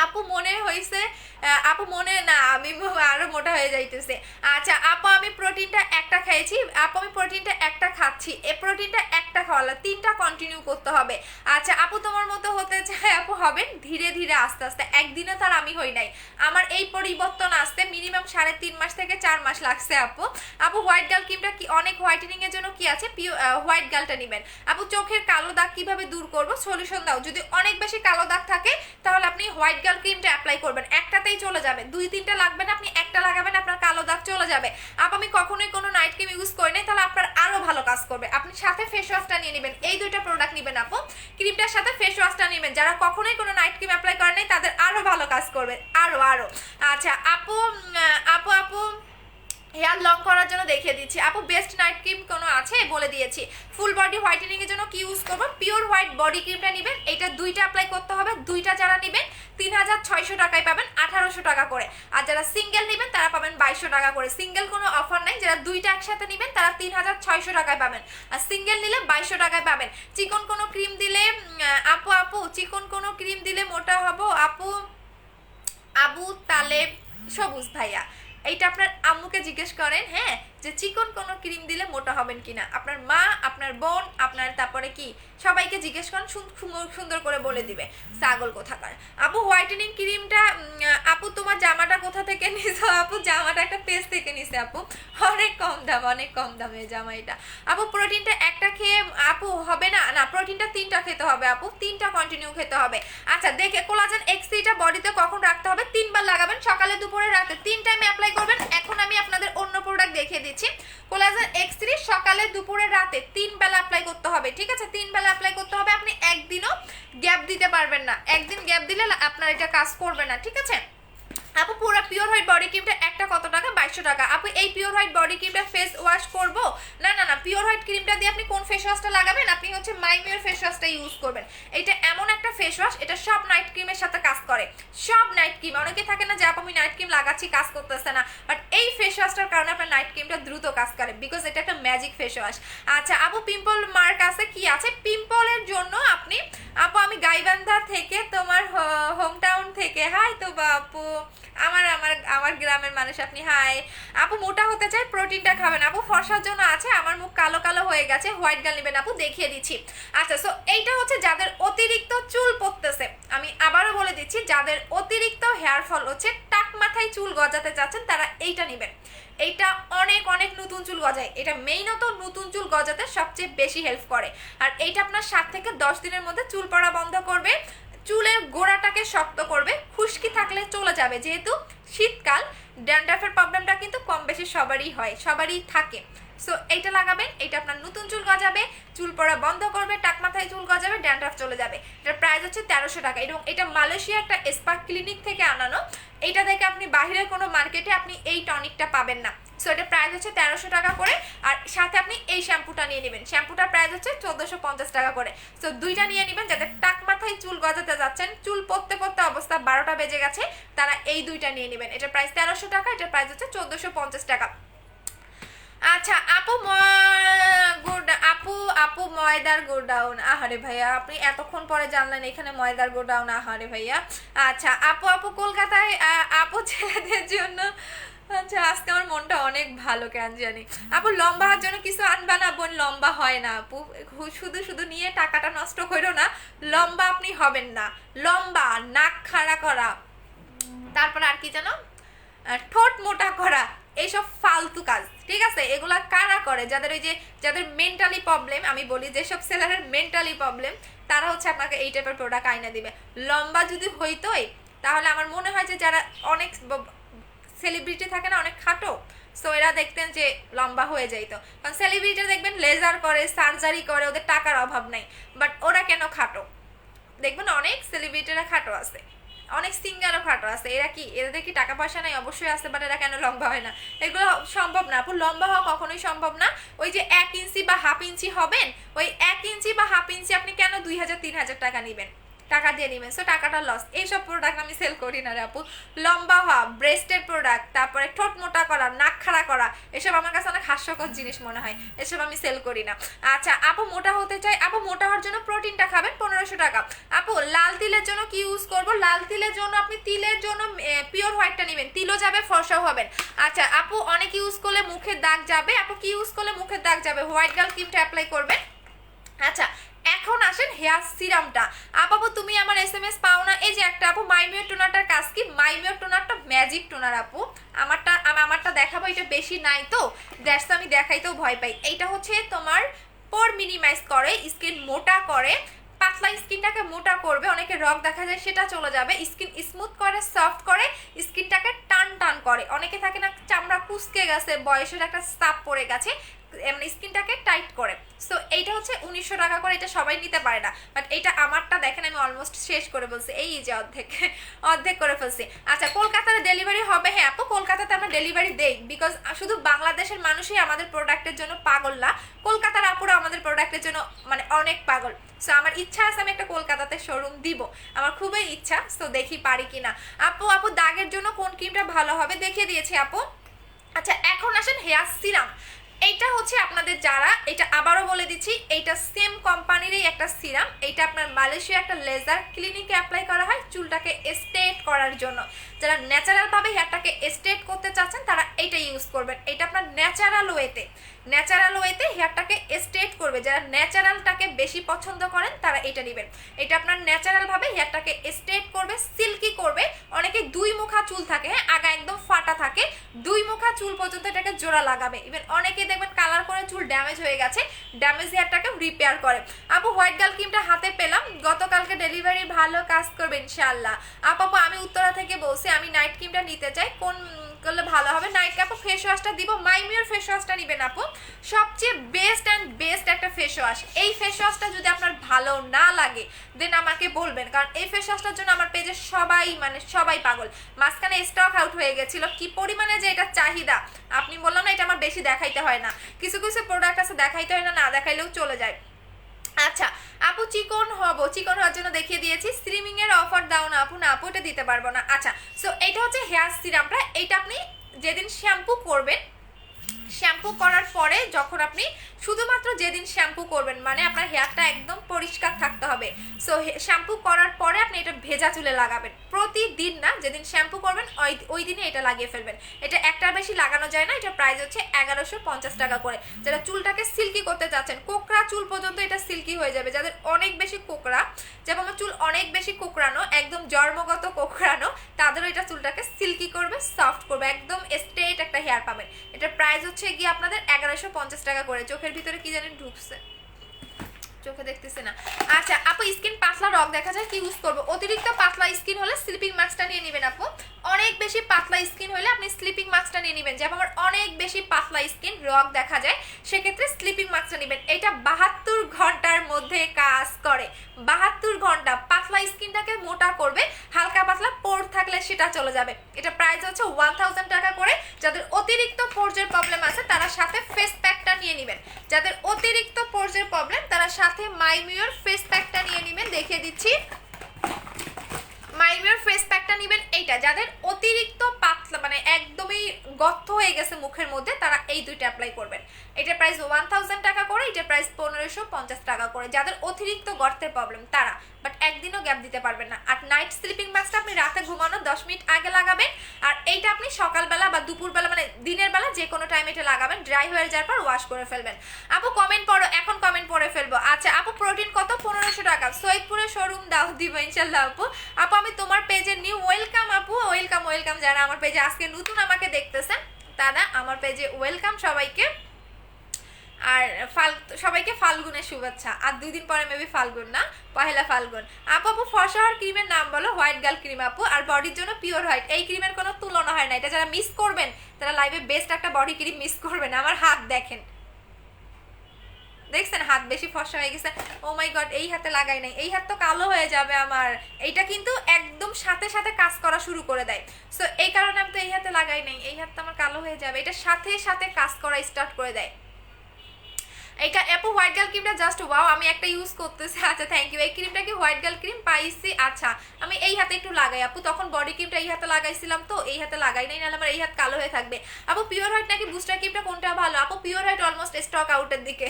আপু মনে হয়েছে, আপু মনে না, আমি আরো মোটা হয়ে যাইতেছে। আচ্ছা আপু, আমি প্রোটিনটা একটা খেয়েছি আপু, আমি প্রোটিনটা একটা খাচ্ছি, এই প্রোটিনটা একটা খাওয়ালা, 3টা কন্টিনিউ করতে হবে। আচ্ছা আপু, তোমার মতো হতে চাই আপু, হবেন ধীরে ধীরে আস্তে আস্তে, একদিনে তার আমি হই নাই, আমার এই পরিবর্তন আসতে মিনিমাম 3.5 মাস থেকে 4 মাস লাগছে আপু। আপু হোয়াইট গার্ল ক্রিমটা কি অনেক হোয়াইটেনিং এর জন্য কি আছে? হোয়াইট গার্লটা নেবেন আপু। চোখের কালো দাগ কিভাবে দূর করব? সলিউশন দাও। যদি অনেক বেশি কালো দাগ থাকে তাহলে আপনি হোয়াইট গার্ল ক্রিমটা অ্যাপ্লাই করবেন, একটাতেই চলে যাবে, 2-3টা লাগবে না, আপনি একটা লাগাবেন, আপনার কালো দাগ চলে যাবে। আমি কখনোই কোনো নাইট ক্রিম ইউজ করি নাই, তাহলে আপনার আরো ভালো কাজ করবে। আপনি সাথে ফেস ওয়াশটা নিয়ে নেবেন, এই দুইটা প্রোডাক্ট নেবেন আপু, ক্রিমটার সাথে ফেস ওয়াশটা নেবেন। যারা কখনোই কোনো নাইট ক্রিম অ্যাপ্লাই করে নাই তাদের আরো ভালো কাজ করবে, আরো আরো। আচ্ছা আপু, আপু আপু হেয়ার লং করার জন্য দেখিয়ে দিচ্ছি আপু, বেস্ট নাইট ক্রিম কোনো আছে? বলে দিয়েছি। ফুল বডি হোয়াইটেনিং এর জন্য কি ইউজ করবো? পিওর হোয়াইট বডি ক্রিমটা নেবেন, এটা 2টা অ্যাপ্লাই করতে হবে, 2টা যারা নেবেন 3600 টাকায় পাবেন, 1800 টাকা করে। আর যারা সিঙ্গেল নেবেন তারা পাবেন 2200 টাকা করে। সিঙ্গেল কোনো অফার নাই, যারা 2টা একসাথে নেবেন তারা 3600 টাকায় পাবেন, আর সিঙ্গেল নিলে 2200 টাকায় পাবেন। চিকন কোনো ক্রিম দিলে আপু চিকন কোনো ক্রিম দিলে মোটা হব আপু? আবু তালেব সবুজ ভাইয়া, এইটা আপনার আম্মুকে জিজ্ঞেস করেন, হ্যাঁ, যে চিকন কোনো ক্রিম দিলে মোটা হবেন কিনা। আপনার মা, আপনার বোন, আপনার তারপরে কি সবাইকে জিজ্ঞেস করেন, সুন্দর করে বলে দিবে, ছাগল কোথাকার। আপু হোয়াইটেনিং ক্রিমটা, আপু তোমার জামাটা কোথা থেকে নিছো? আপু জামাটা একটা পেজ থেকে নিছে আপু, অনেক কম দাম, অনেক কম দামে জামা এটা। আপু প্রোটিনটা একটা খেয়ে আপু হবে না? না, প্রোটিনটা 3টা খেতে হবে আপু, 3টা কন্টিনিউ খেতে হবে। আচ্ছা দেখে, কোলাজেন এক্স3টা বডিতে কখন রাখতে হবে? 3বার লাগাবেন, সকালে দুপুরে রাতে, 3 টাইমে অ্যাপ্লাই করবেন। এখন আমি আপনাদের অন্য প্রোডাক্ট দেখিয়ে দিচ্ছি। কোলাজেন এক্স3 সকালে দুপুরে রাতে 3 বেলা অ্যাপ্লাই করতে হবে, ঠিক আছে? 3 বেলা অ্যাপ্লাই করতে হবে, আপনি একদিনও গ্যাপ দিতে পারবেন না, একদিন গ্যাপ দিলে আপনার এটা কাজ করবে না, ঠিক আছে? আপু পুরো পিওর হোয়াইট বডি ক্রিমটা একটা কত টাকা? 2200 টাকা। আপু এই পিওর হোয়াইট বডি ক্রিমটা ফেস ওয়াশ করব? না না না, পিওর হোয়াইট ক্রিমটা দিয়ে আপনি কোন ফেস ওয়াশটা লাগাবেন? আপনি হচ্ছে মাইমিওর ফেস ওয়াশটা ইউজ করবেন। এটা এমন একটা ফেস ওয়াশ, এটা সব নাইট ক্রিমের সাথে কাজ করে, সব নাইট ক্রিম। অনেকে থাকে না যে আপু আমি নাইট ক্রিম লাগাচ্ছি কাজ করতেছে না, বাট এই ফেস ওয়াশটার কারণে আপনার নাইট ক্রিমটা দ্রুত কাজ করে, বিকজ এটা একটা ম্যাজিক ফেস ওয়াশ। আচ্ছা আপু পিম্পল মার্ক আছে কি আছে? পিম্পলের জন্য আপনি, আপু আমি গাইবান্ধা থেকে, তোমার হোম টাউন থেকে, হাই তো বাপু, আমার আমার আমার গ্রামের মানুষ আপনি, হাই। আপু মোটা হতে চাই, প্রোটিনটা খাবেন। আপু ফর্সার জন্য আছে, আমার মুখ কালো কালো হয়ে গেছে, হোয়াইট গার্ল নেবেন আপু, দেখিয়ে দিচ্ছি। আচ্ছা সো এইটা হচ্ছে যাদের অতিরিক্ত চুল পড়তেছে, আমি আবারও বলে দিচ্ছি, যাদের অতিরিক্ত হেয়ার ফল হচ্ছে, টাক মাথায় চুল গজাতে চাচ্ছেন, তারা এইটা নেবেন। এইটা অনেক অনেক নতুন চুল গজায়, এটা মেইনত নতুন চুল গজাতে সবচেয়ে বেশি হেল্প করে। আর এইটা আপনার 7 থেকে 10 দিনের মধ্যে চুল পড়া বন্ধ করবে, চুলের গোড়াটাকে শক্ত করবে, খুশকি থাকলে চলে যাবে, যেহেতু শীতকাল ড্যান্ড্রাফের প্রবলেমটা কিন্তু কম বেশি সবারই হয়, সবারই থাকে। সো এইটা লাগাবেন, এটা আপনার নতুন চুল গজাবে, চুল পড়া বন্ধ করবে, টাক মাথায় চুল গজাবে, ড্যান্ড্রাফ চলে যাবে। এটার প্রাইস হচ্ছে 1300 টাকা এবং এটা মালয়েশিয়া একটা স্পা ক্লিনিক থেকে আনানো। এটা দেখে আপনি বাহিরের কোনো মার্কেটে আপনি এই টনিকটা পাবেন না। সো এটা প্রাইস হচ্ছে 1300 টাকা করে। আর সাথে আপনি এই শ্যাম্পুটা নিয়ে নেবেন, শ্যাম্পুটার প্রাইস হচ্ছে 1450 টাকা করে। সো দুইটা নিয়ে নেবেন, যাতে টাক মাথায় চুল গজাতে যাচ্ছেন, চুল পড়তে পড়তে অবস্থা 12টা বেজে গেছে, তারা এই দুইটা নিয়ে নেবেন। এটার প্রাইস 1300 টাকা, এটার প্রাইস হচ্ছে 1450 টাকা। আচ্ছা আপু আপু ময়দার গোডাউন, আহারে ভাইয়া আপনি এতক্ষণ পরে জানলেন এখানে ময়দার গোডাউন, আহারে ভাইয়া। আচ্ছা আপু কলকাতায় আপু ছেলেদের জন্য, আচ্ছা আজকে আমার মনটা অনেক ভালো কেন জানি। আপু লম্বা হওয়ার জন্য কিছু আনবা না বোন? লম্বা হয় না আপু, শুধু নিয়ে টাকাটা নষ্ট করো না, লম্বা আপনি হবেন না। লম্বা, নাক খাড়া করা, তারপর আর কি জানো, ঠোঁট মোটা করা, এইসব ফালতু কাজ, ঠিক আছে? এগুলা কারা করে? যাদের মেন্টালি প্রবলেম, আমি বলি যেসব সেলারের মেন্টালি প্রবলেম, তারা হচ্ছে আপনাকে এই টাইপের প্রোডাক্ট আইনা দিবে। লম্বা যদি হইতোই তাহলে আমার মনে হয় যে যারা অনেক সেলিব্রিটি থাকে না, অনেক খাটো, সো এরা দেখতেন যে লম্বা হয়ে যাইতো। কারণ সেলিব্রিটি দেখবেন লেজার করে, সার্জারি করে, ওদের টাকার অভাব নাই, বাট ওরা কেন খাটো? দেখবেন অনেক সেলিব্রিটিরা খাটো আছে, অনেক সিঙ্গারও খাটো আছে। এদের কি টাকা পয়সা নাই? অবশ্যই আছে, বাট এরা কেন লম্বা হয় না? এগুলো সম্ভব না আপু, লম্বা হওয়া কখনোই সম্ভব না। ওই যে 1 ইঞ্চি বা হাফ ইঞ্চি হবেন, ওই 1 ইঞ্চি বা হাফ ইঞ্চি আপনি কেন 2000-3000 টাকা নেবেন, টাকা দিয়ে নেবেন, সো টাকাটা লস। এইসব প্রোডাক্ট আমি সেল করি না রে আপু। লম্বা হওয়া, ব্রেস্টের প্রোডাক্ট, তারপরে ঠোঁট মোটা করা, নাক খাড়া করা, এসব আমার কাছে অনেক হাস্যকর জিনিস মনে হয়, এসব আমি সেল করি না। আচ্ছা আপু মোটা হতে চাই, আপু মোটা হওয়ার জন্য প্রোটিনটা খাবেন 1500 টাকা। আপু লাল তিলের জন্য কি ইউজ করব? লাল তিলের জন্য আপনি তিলের জন্য পিওর হোয়াইটটা নেবেন, তিলও যাবে, ফর্সাও হবেন। আচ্ছা আপু অনেক ইউজ করলে মুখের দাগ যাবে, আপু কি ইউজ করলে মুখের দাগ যাবে? হোয়াইট গার্ল ক্রিমটা অ্যাপ্লাই করবেন। আচ্ছা এখন আসেন হেয়ার সিরামটা। আপু তুমি আমার SMS পাও না, এই যে একটা আপু মাইমিও টোনারটার কাজ কি? মাইমিও টোনারটা ম্যাজিক টোনার আপু, আমারটা দেখাবো, এটা বেশি নাই তো দ্যাটস আমি দেখাইতেও ভয় পাই। এইটা হচ্ছে তোমার পোর মিনিমাইজ করে, স্কিন মোটা করে, পাতলা স্কিনটাকে মোটা করবে, অনেকে রগ দেখা যায় সেটা চলে যাবে, স্কিন স্মুথ করে, সফট করে, স্কিনটাকে টান টান করে। অনেকে থাকে না চামড়া কুচকে গেছে, বয়সের একটা চাপ পড়ে গেছে, মানে স্কিনটাকে টাইট করে। সো এইটা হচ্ছে 1900 টাকা করে, এটা সবাই নিতে পারে না, বাট এটা আমারটা দেখেন আমি অলমোস্ট শেষ করে বলছি, এই যে অর্ধেক করে ফেলছি। আচ্ছা কলকাতাতে ডেলিভারি হবে? হ্যাঁ আপু কলকাতাতে আমরা ডেলিভারি দেই, বিকজ শুধু বাংলাদেশের মানুষই আমাদের প্রোডাক্টের জন্য পাগল না, কলকাতার আপুরা আমাদের প্রোডাক্টের জন্য মানে অনেক পাগল। সো আমার ইচ্ছা আছে আমি একটা কলকাতাতে শোরুম দিব, আমার খুবই ইচ্ছা, সো দেখি পারি কিনা। আপু দাগের জন্য কোন ক্রিমটা ভালো হবে? দেখিয়ে দিয়েছি আপু। আচ্ছা এখন আসেন হেয়ার সিরাম। এইটা হচ্ছে আপনাদের যারা, এটা আবারও বলে দিচ্ছি, এইটা সেম কোম্পানিরই একটা সিরাম, এইটা আপনার মালয়েশিয়া একটা লেজার ক্লিনিকে অ্যাপ্লাই করা হয় চুলটাকে স্ট্রেট করার জন্য। যারা ন্যাচারালভাবে হেয়ারটাকে স্ট্রেট করতে চাচ্ছেন তারা এইটা ইউজ করবেন। এটা আপনার ন্যাচারাল ওয়েতে হেয়ারটাকে স্ট্রেট করবে, যারা ন্যাচারালটাকে বেশি পছন্দ করেন তারা এটা নেবেন। এটা আপনার ন্যাচারালভাবে হেয়ারটাকে স্ট্রেট করবে, সিল্কি করবে। অনেকে 2 মুখা চুল থাকে, হ্যাঁ আগা একদম ফাটা থাকে, 2 মুখা চুল পর্যন্ত এটাকে জোড়া লাগাবে। ইভেন অনেকে দেখবেন কালার করে চুল ড্যামেজ হয়ে গেছে, ড্যামেজ হেয়ারটাকে রিপেয়ার করে। আপু হোয়াইট গার্ল ক্রিমটা হাতে পেলাম, গতকালকে ডেলিভারি, ভালো কাজ করবে ইনশাআল্লাহ। আপু আমি উত্তরা থেকে বলছি, আমি নাইট ক্রিমটা নিতে চাই, কোন করলে ভালো হবে? নাইট আপু ফেস ওয়াশটা দিব, মাইমিওর ফেস ওয়াশটা নেবেন আপু, সবচেয়ে বেস্ট একটা ফেস ওয়াশ। এই ফেস ওয়াশটা যদি আপনার ভালো না লাগে দেন আমাকে বলবেন, কারণ এই ফেস ওয়াশটার জন্য আমার পেজে সবাই পাগল। মাঝখানে স্টক আউট হয়ে গেছিল, কি পরিমাণে যে এটা চাহিদা, আপনি বললাম না এটা আমার বেশি দেখাইতে হয় না, কিছু প্রোডাক্ট আছে দেখাইতে হয় না, না দেখাইলেও চলে যায়। আচ্ছা আপু চিকন হওয়ার জন্য দেখিয়ে দিয়েছি, স্ট্রিমিং এর অফার দাও না আপু? না আপু এটা দিতে পারবো না। আচ্ছা সো এটা হচ্ছে হেয়ার সিরামটা, এটা আপনি যেদিন শ্যাম্পু করবেন, শ্যাম্পু করার পরে যখন আপনি শুধুমাত্র যেদিন শ্যাম্পু করবেন, মানে আপনার হেয়ারটা একদম পরিষ্কার থাকতে হবে, সো শ্যাম্পু করার পরে আপনি এটা ভেজা চুলে লাগাবেন, প্রতিদিন না, যেদিন শ্যাম্পু করবেন ওই দিনে এটা লাগিয়ে ফেলবেন। এটা একটার বেশি লাগানো যায় না, এটা প্রাইস হচ্ছে 1150 টাকা করে। যারা চুলটাকে সিল্কি করতে চাচ্ছেন, কোকড়া চুল পর্যন্ত এটা সিল্কি হয়ে যাবে, যাদের অনেক বেশি কোকড়া, যেমন আমার চুল অনেক বেশি কোকড়ানো, একদম জন্মগত কোকড়ানো, তাদেরও এটা চুলটাকে সিল্কি করবে, সফট করবে, একদম স্ট্রেট একটা হেয়ার পাবেন। এটা প্রাইস হচ্ছে গিয়ে আপনাদের 1150 টাকা করে। চোখের ভিতরে কি জানেন ঢুকছে, চোখে দেখতেছে না। আচ্ছা আপু স্কিন পাতলা রগ দেখা যায়, কি ইউজ করবো? অতিরিক্ত পাতলা স্কিন হলে স্লিপিং মাস্কটা নিয়ে নেবেন আপু। অনেক বেশি পাতলা স্কিন হলে আপনি স্লিপিং মাস্কটা নিয়ে নেবেন। যেমন আমার অনেক বেশি পাতলা স্কিন, রগ দেখা যায়, সেক্ষেত্রে স্লিপিং মাস্কটা নেবেন। এটা 72 ঘন্টার মধ্যে কাজ করে। 72 ঘন্টা পাতলা স্কিনটাকে মোটা করবে, হালকা পাতলা পোর থাকলে সেটা চলে যাবে। এটা প্রাইস হচ্ছে 1000 টাকা করে। যাদের অতিরিক্ত পোরজের প্রবলেম আছে তারা সাথে ফেস প্যাকটা নিয়ে নেবেন। যাদের অতিরিক্ত পোরজের প্রবলেম তারা সাথে মাইমিওর ফেস প্যাকটা নিয়ে নেবেন। দেখিয়ে দিচ্ছি, মাইমিওর ফেস প্যাকটা নেবেন এইটা। যাদের অতিরিক্ত পাতলা মানে একদমই গর্ত হয়ে গেছে মুখের মধ্যে তারা এই দুইটা অ্যাপ্লাই করবেন। এটার প্রাইস 1000 টাকা করে, এটার প্রাইস 1550 টাকা করে। যাদের অতিরিক্ত গর্তের প্রবলেম তারা, বাট একদিনও গ্যাপ দিতে পারবেন না। আর নাইট স্লিপিং মাস্কটা আপনি রাতে ঘুমানোর 10 মিনিট আগে লাগাবেন, আর এইটা আপনি সকালবেলা বা দুপুরবেলা মানে দিনের বেলা যে কোনো টাইমে এটা লাগাবেন। ড্রাই হয়ে যাওয়ার পর ওয়াশ করে ফেলবেন। আপু কমেন্ট পড়ো, এখন কমেন্ট পড়ে ফেলবো। আচ্ছা আপু প্রোটিন কত? 1500 টাকা। সৈয়দপুরে শোরুম দাও, দিব ইনশাল্লাহ আপু। আপু আমি তোমার পেজে নিউ, ওয়েলকাম আপু, ওয়েলকাম ওয়েলকাম। যারা আমার পেজে আজকে নতুন আমাকে দেখতেছেন তারা আমার পেজে ওয়েলকাম সবাইকে। আর সবাইকে ফাল্গুনের শুভেচ্ছা। আর 2 দিন পরে মেবি ফাল্গুন না, পহেলা ফাল্গুন। আপু ফর্সা হওয়ার ক্রিমের নাম বলো। হোয়াইট গার্ল ক্রিম আপু, আর বডির জন্য পিওর হোয়াইট। এই ক্রিমের কোনো তুলনা হয় না। এটা যারা মিস করবেন তারা লাইভে বেস্ট একটা বডি ক্রিম মিস করবেন। আমার হাত দেখেন, দেখছেন হাত বেশি ফর্সা হয়ে গেছে। ও মাই গড, এই হাতে লাগাই নাই, এই হাত তো কালো হয়ে যাবে আমার। এইটা কিন্তু একদম সাথে সাথে কাজ করা শুরু করে দেয়, সো এই কারণে আমি তো এই হাতে লাগাই নাই। এই হাত তো আমার কালো হয়ে যাবে, এটা সাথে সাথে কাজ করা স্টার্ট করে দেয়। এইটা আপু হোয়াইট গার্ল ক্রিমটা জাস্ট ওয়াও, আমি একটা ইউজ করতেছি। আচ্ছা থ্যাংক ইউ। এই ক্রিমটা কি হোয়াইট গার্ল ক্রিম পাইছি? আচ্ছা আমি এই হাতে একটু লাগাই আপু, তখন বডি ক্রিমটা এই হাতে লাগাইছিলাম তো এই হাতে লাগাই নাই, নাহলে আমার এই হাত কালো হয়ে থাকবে। আপু পিওর হোয়াইট নাকি বুস্টার ক্রিমটা কোনটা ভালো? আপু পিওর হোয়াইট অলমোস্ট স্টক আউটের দিকে,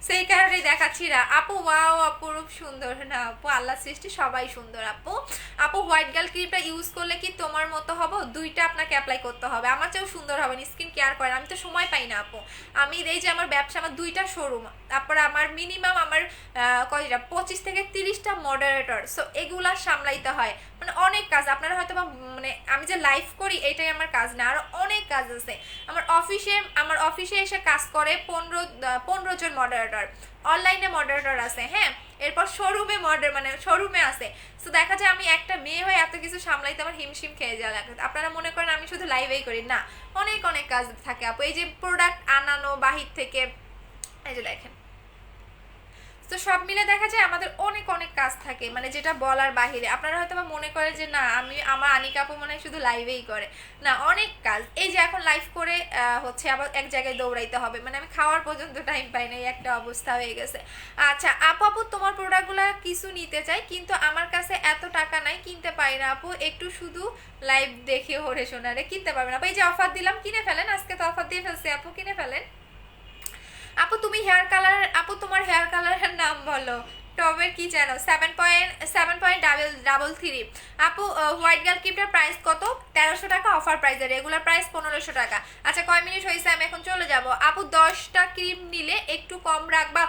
সেই কারণেই দেখাচ্ছি না আপু। ওয়াও অপরূপ সুন্দর না আপু, আল্লাহ সৃষ্টি সবাই সুন্দর আপু। আপু হোয়াইট গার্ল ক্রিমটা ইউজ করলে কি তোমার মতো হবো? দুইটা আপনাকে অ্যাপ্লাই করতে হবে, আমার চেয়েও সুন্দর হবে। স্কিন কেয়ার করেন, আমি তো সময় পাই না আপু। আমি এই যে আমার ব্যবসা, আমার 2টা শোরুম, তারপরে আমার মিনিমাম আমার কয়টা 25 থেকে 30টা মডারেটর, সো এগুলা সামলাইতে হয়, মানে অনেক কাজ। আপনারা হয়তো মানে আমি যে লাইভ করি এটাই আমার কাজ না, আর অনেক কাজ আছে। আমার অফিসে এসে কাজ করে 15 জন মডারেটর, অনলাইনে মডারেটর আছে, হ্যাঁ, এরপর শোরুমে মানে শোরুমে আছে। সো দেখা যায় আমি একটা মেয়ে হয়ে এত কিছু সামলাইতে আমার হিমশিম খেয়ে যাওয়া লাগে। আপনারা মনে করেন আমি শুধু লাইভেই করি না, অনেক অনেক কাজ থাকে আপু। এই যে প্রোডাক্ট আনানো বাহির থেকে, এই যে দেখেন, তো সব মিলে দেখা যায় আমাদের অনেক অনেক কাজ থাকে, মানে যেটা বলার বাহিরে। আপনারা হয়তো মনে করে যে না আমার আনিকা আপু মনে হয় শুধু লাইভেই করে, না অনেক কাজ। এই যে এখন লাইভ করে হচ্ছে আবার এক জায়গায় দৌড়াইতে হবে, মানে আমি খাওয়ার পর্যন্ত টাইম পাই না, এই একটা অবস্থা হয়ে গেছে। আচ্ছা আপু তোমার প্রোডাক্টগুলো কিছু নিতে চাই, কিন্তু আমার কাছে এত টাকা নাই, কিনতে পারি না আপু। একটু শুধু লাইভ দেখে হরে শোনারে কিনতে পারবেন আপু। এই যে অফার দিলাম, কিনে ফেলেন, আজকে তো অফার দিয়ে ফেলছি আপু, কিনে ফেলেন। আপু তুমি হেয়ার কালার, আপু তোমার হেয়ার কালারের নাম বলো। টবের কি জানো? 7.3। আপু হোয়াইট গার্ল ক্রিমটার প্রাইস কত? 1300 টাকা অফার প্রাইস, রেগুলার প্রাইস 1500 টাকা। আচ্ছা কয় মিনিট হয়েছে, আমি এখন চলে যাব। আপু 10টা ক্রিম নিলে একটু কম রাখবা।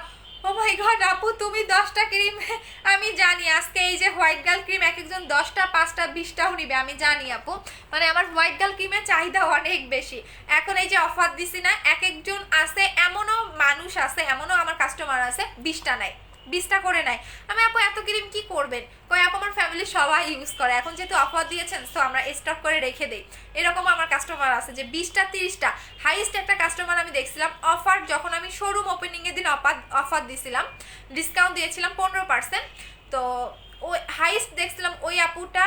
ও মাই গড আপু তুমি 10টা ক্রিম, আমি জানি আজকে এই যে হোয়াইট গার্ল ক্রিম এক একজন 10টা 5টা 20টাও নিবে, আমি জানি আপু। মানে আমার হোয়াইট গার্ল ক্রিমের চাহিদা অনেক বেশি। এখন এই যে অফার দিছি না, এক একজন আছে, এমনও মানুষ আছে, এমনও আমার কাস্টমার আছে 20টা নাই, 20টা করে নাই। আমি আপু এত ক্রিম কি করবেন? কই আপু আমার ফ্যামিলির সবাই ইউজ করে, এখন যেহেতু অফার দিয়েছেন সো আমরা স্টক করে রেখে দেই। এরকম আমার কাস্টমার আছে যে 20টা 30টা। হাইস্ট একটা কাস্টমার আমি দেখছিলাম অফার, যখন আমি শোরুম ওপেনিংয়ের দিন অফার দিয়েছিলাম, ডিসকাউন্ট দিয়েছিলাম 15%। তো ওই হাইস্ট দেখছিলাম ওই আপুটা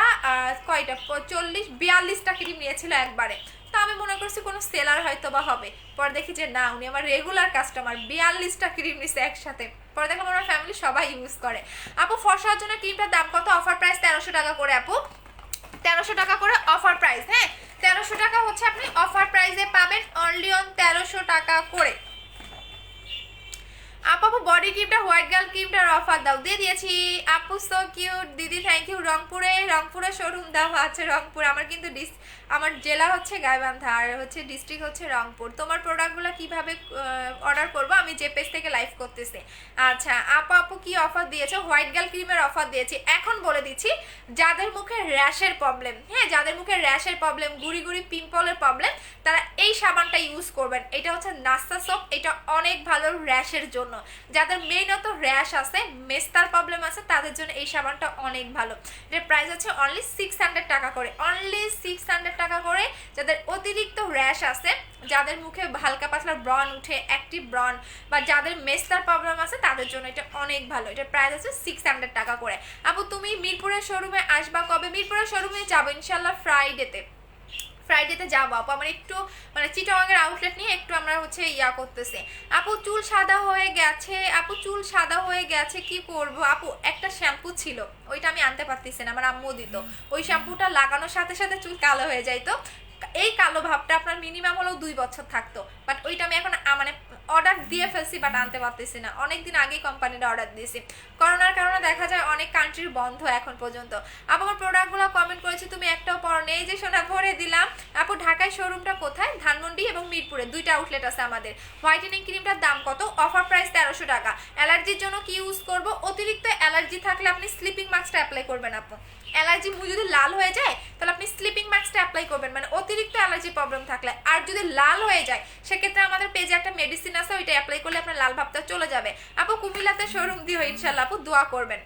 কয়টা 40-42টা ক্রিম নিয়েছিল একবারে। তো আমি মনে করছি কোনো সেলার হয়তো বা হবে, পরে দেখি যে না, উনি আমার রেগুলার কাস্টমার, 42টা ক্রিম নিছে একসাথে। পরে দেখলাম আমার ফ্যামিলি সবাই ইউজ করে। আপু ফর্সার জন্য ক্রিমটার দাম কত? অফার প্রাইস 1300 টাকা করে আপু, 1300 টাকা করে অফার প্রাইস। হ্যাঁ 1300 টাকা হচ্ছে আপনি অফার প্রাইসে পাবেন, অনলি অন 1300 টাকা করে। আপু বডি ক্রিমটা হোয়াইট গার্ল ক্রিমটার অফার দাও, দিয়ে দিয়েছি আপু। সো কিউট দিদি, থ্যাংক ইউ। রংপুরে শোরুম দাও। আচ্ছা রংপুর, আমার কিন্তু আমার জেলা হচ্ছে গাইবান্ধা আর হচ্ছে ডিস্ট্রিক্ট হচ্ছে রংপুর। তোমার প্রোডাক্টগুলো কিভাবে অর্ডার করবো? আমি যে পেজ থেকে লাইভ করতেছি। আচ্ছা আপু কি অফার দিয়েছো? হোয়াইট গার্ল ক্রিমের অফার দিয়েছি। এখন বলে দিচ্ছি, যাদের মুখে র্যাশের প্রবলেম, হ্যাঁ যাদের মুখে র্যাশের প্রবলেম, গুড়ি গুড়ি পিম্পলের প্রবলেম, তারা এই সাবানটা ইউজ করবেন। এটা হচ্ছে নাস্তা সোপ, এটা অনেক ভালো র্যাশের জন্য। যাদের যাদের মেইনত র্যাশ আছে, মেস্তার প্রবলেম আছে, তাদের জন্য এই সাবানটা অনেক ভালো। এর প্রাইস হচ্ছে অনলি 600 টাকা করে, অনলি 600 টাকা করে। যাদের অতিরিক্ত র্যাশ আছে, যাদের মুখে হালকা পাতলা ব্রণ উঠে, অ্যাক্টিভ ব্রণ, বা যাদের মেস্তার প্রবলেম আছে, তাদের জন্য এটা অনেক ভালো। এটার প্রাইস হচ্ছে 600 টাকা করে। আপু তুমি মিরপুরের শোরুমে আসবা কবে? মিরপুরের শোরুমে যাবো ইনশাল্লাহ ফ্রাইডেতে যাবো আপু। আমার একটু মানে চিটাগাংয়ের আউটলেট নিয়ে একটু আমরা হচ্ছে করতেছি। আপু চুল সাদা হয়ে গেছে, আপু চুল সাদা হয়ে গেছে, কি করব আপু? একটা শ্যাম্পু ছিল, ওইটা আমি আনতে পারতেছি না, আমার আম্মু দিত। ওই শ্যাম্পুটা লাগানোর সাথে সাথে চুল কালো হয়ে যাইতো। এই কালো ভাবটা আপনার মিনিমাম হলেও 2 বছর থাকতো, বাট ওইটা আমি এখন মানে অর্ডার দিয়ে ফেলছি, বাট আনতে পারতেছি না। অনেকদিন আগেই কোম্পানিটা অর্ডার দিয়েছি। করোনার কারণে দেখা যায় অনেক কান্ট্রির বন্ধ এখন পর্যন্ত। আপু আমার প্রোডাক্টগুলো কমেন্ট করেছি, তুমি একটাও পড়ো নেই যে সোনা, ভরে দিলাম। আপু ঢাকায় শোরুমটা কোথায়? ধানমন্ডি এবং মিরপুরে 2টা আউটলেট আছে আমাদের। হোয়াইটেনিং ক্রিমটার দাম কত? অফার প্রাইস 1300 টাকা। অ্যালার্জির জন্য কি ইউজ করব? অতিরিক্ত অ্যালার্জি থাকলে আপনি স্লিপিং মাস্কটা অ্যাপ্লাই করবেন আপু। অ্যালার্জি মুখ যদি লাল হয়ে যায় তাহলে আপনি স্লিপিং মাস্কটা অ্যাপ্লাই করবেন, মানে অতিরিক্ত অ্যালার্জি প্রবলেম থাকলে। আর যদি লাল হয়ে যায় সেক্ষেত্রে আমাদের পেজে একটা মেডিসিন আছে, ওইটা অ্যাপ্লাই করলে আপনার লাল ভাবটা চলে যাবে। আপু কুমিল্লাতে শোরুম দিও ইনশাল্লাহ আপু, দোয়া করবেন।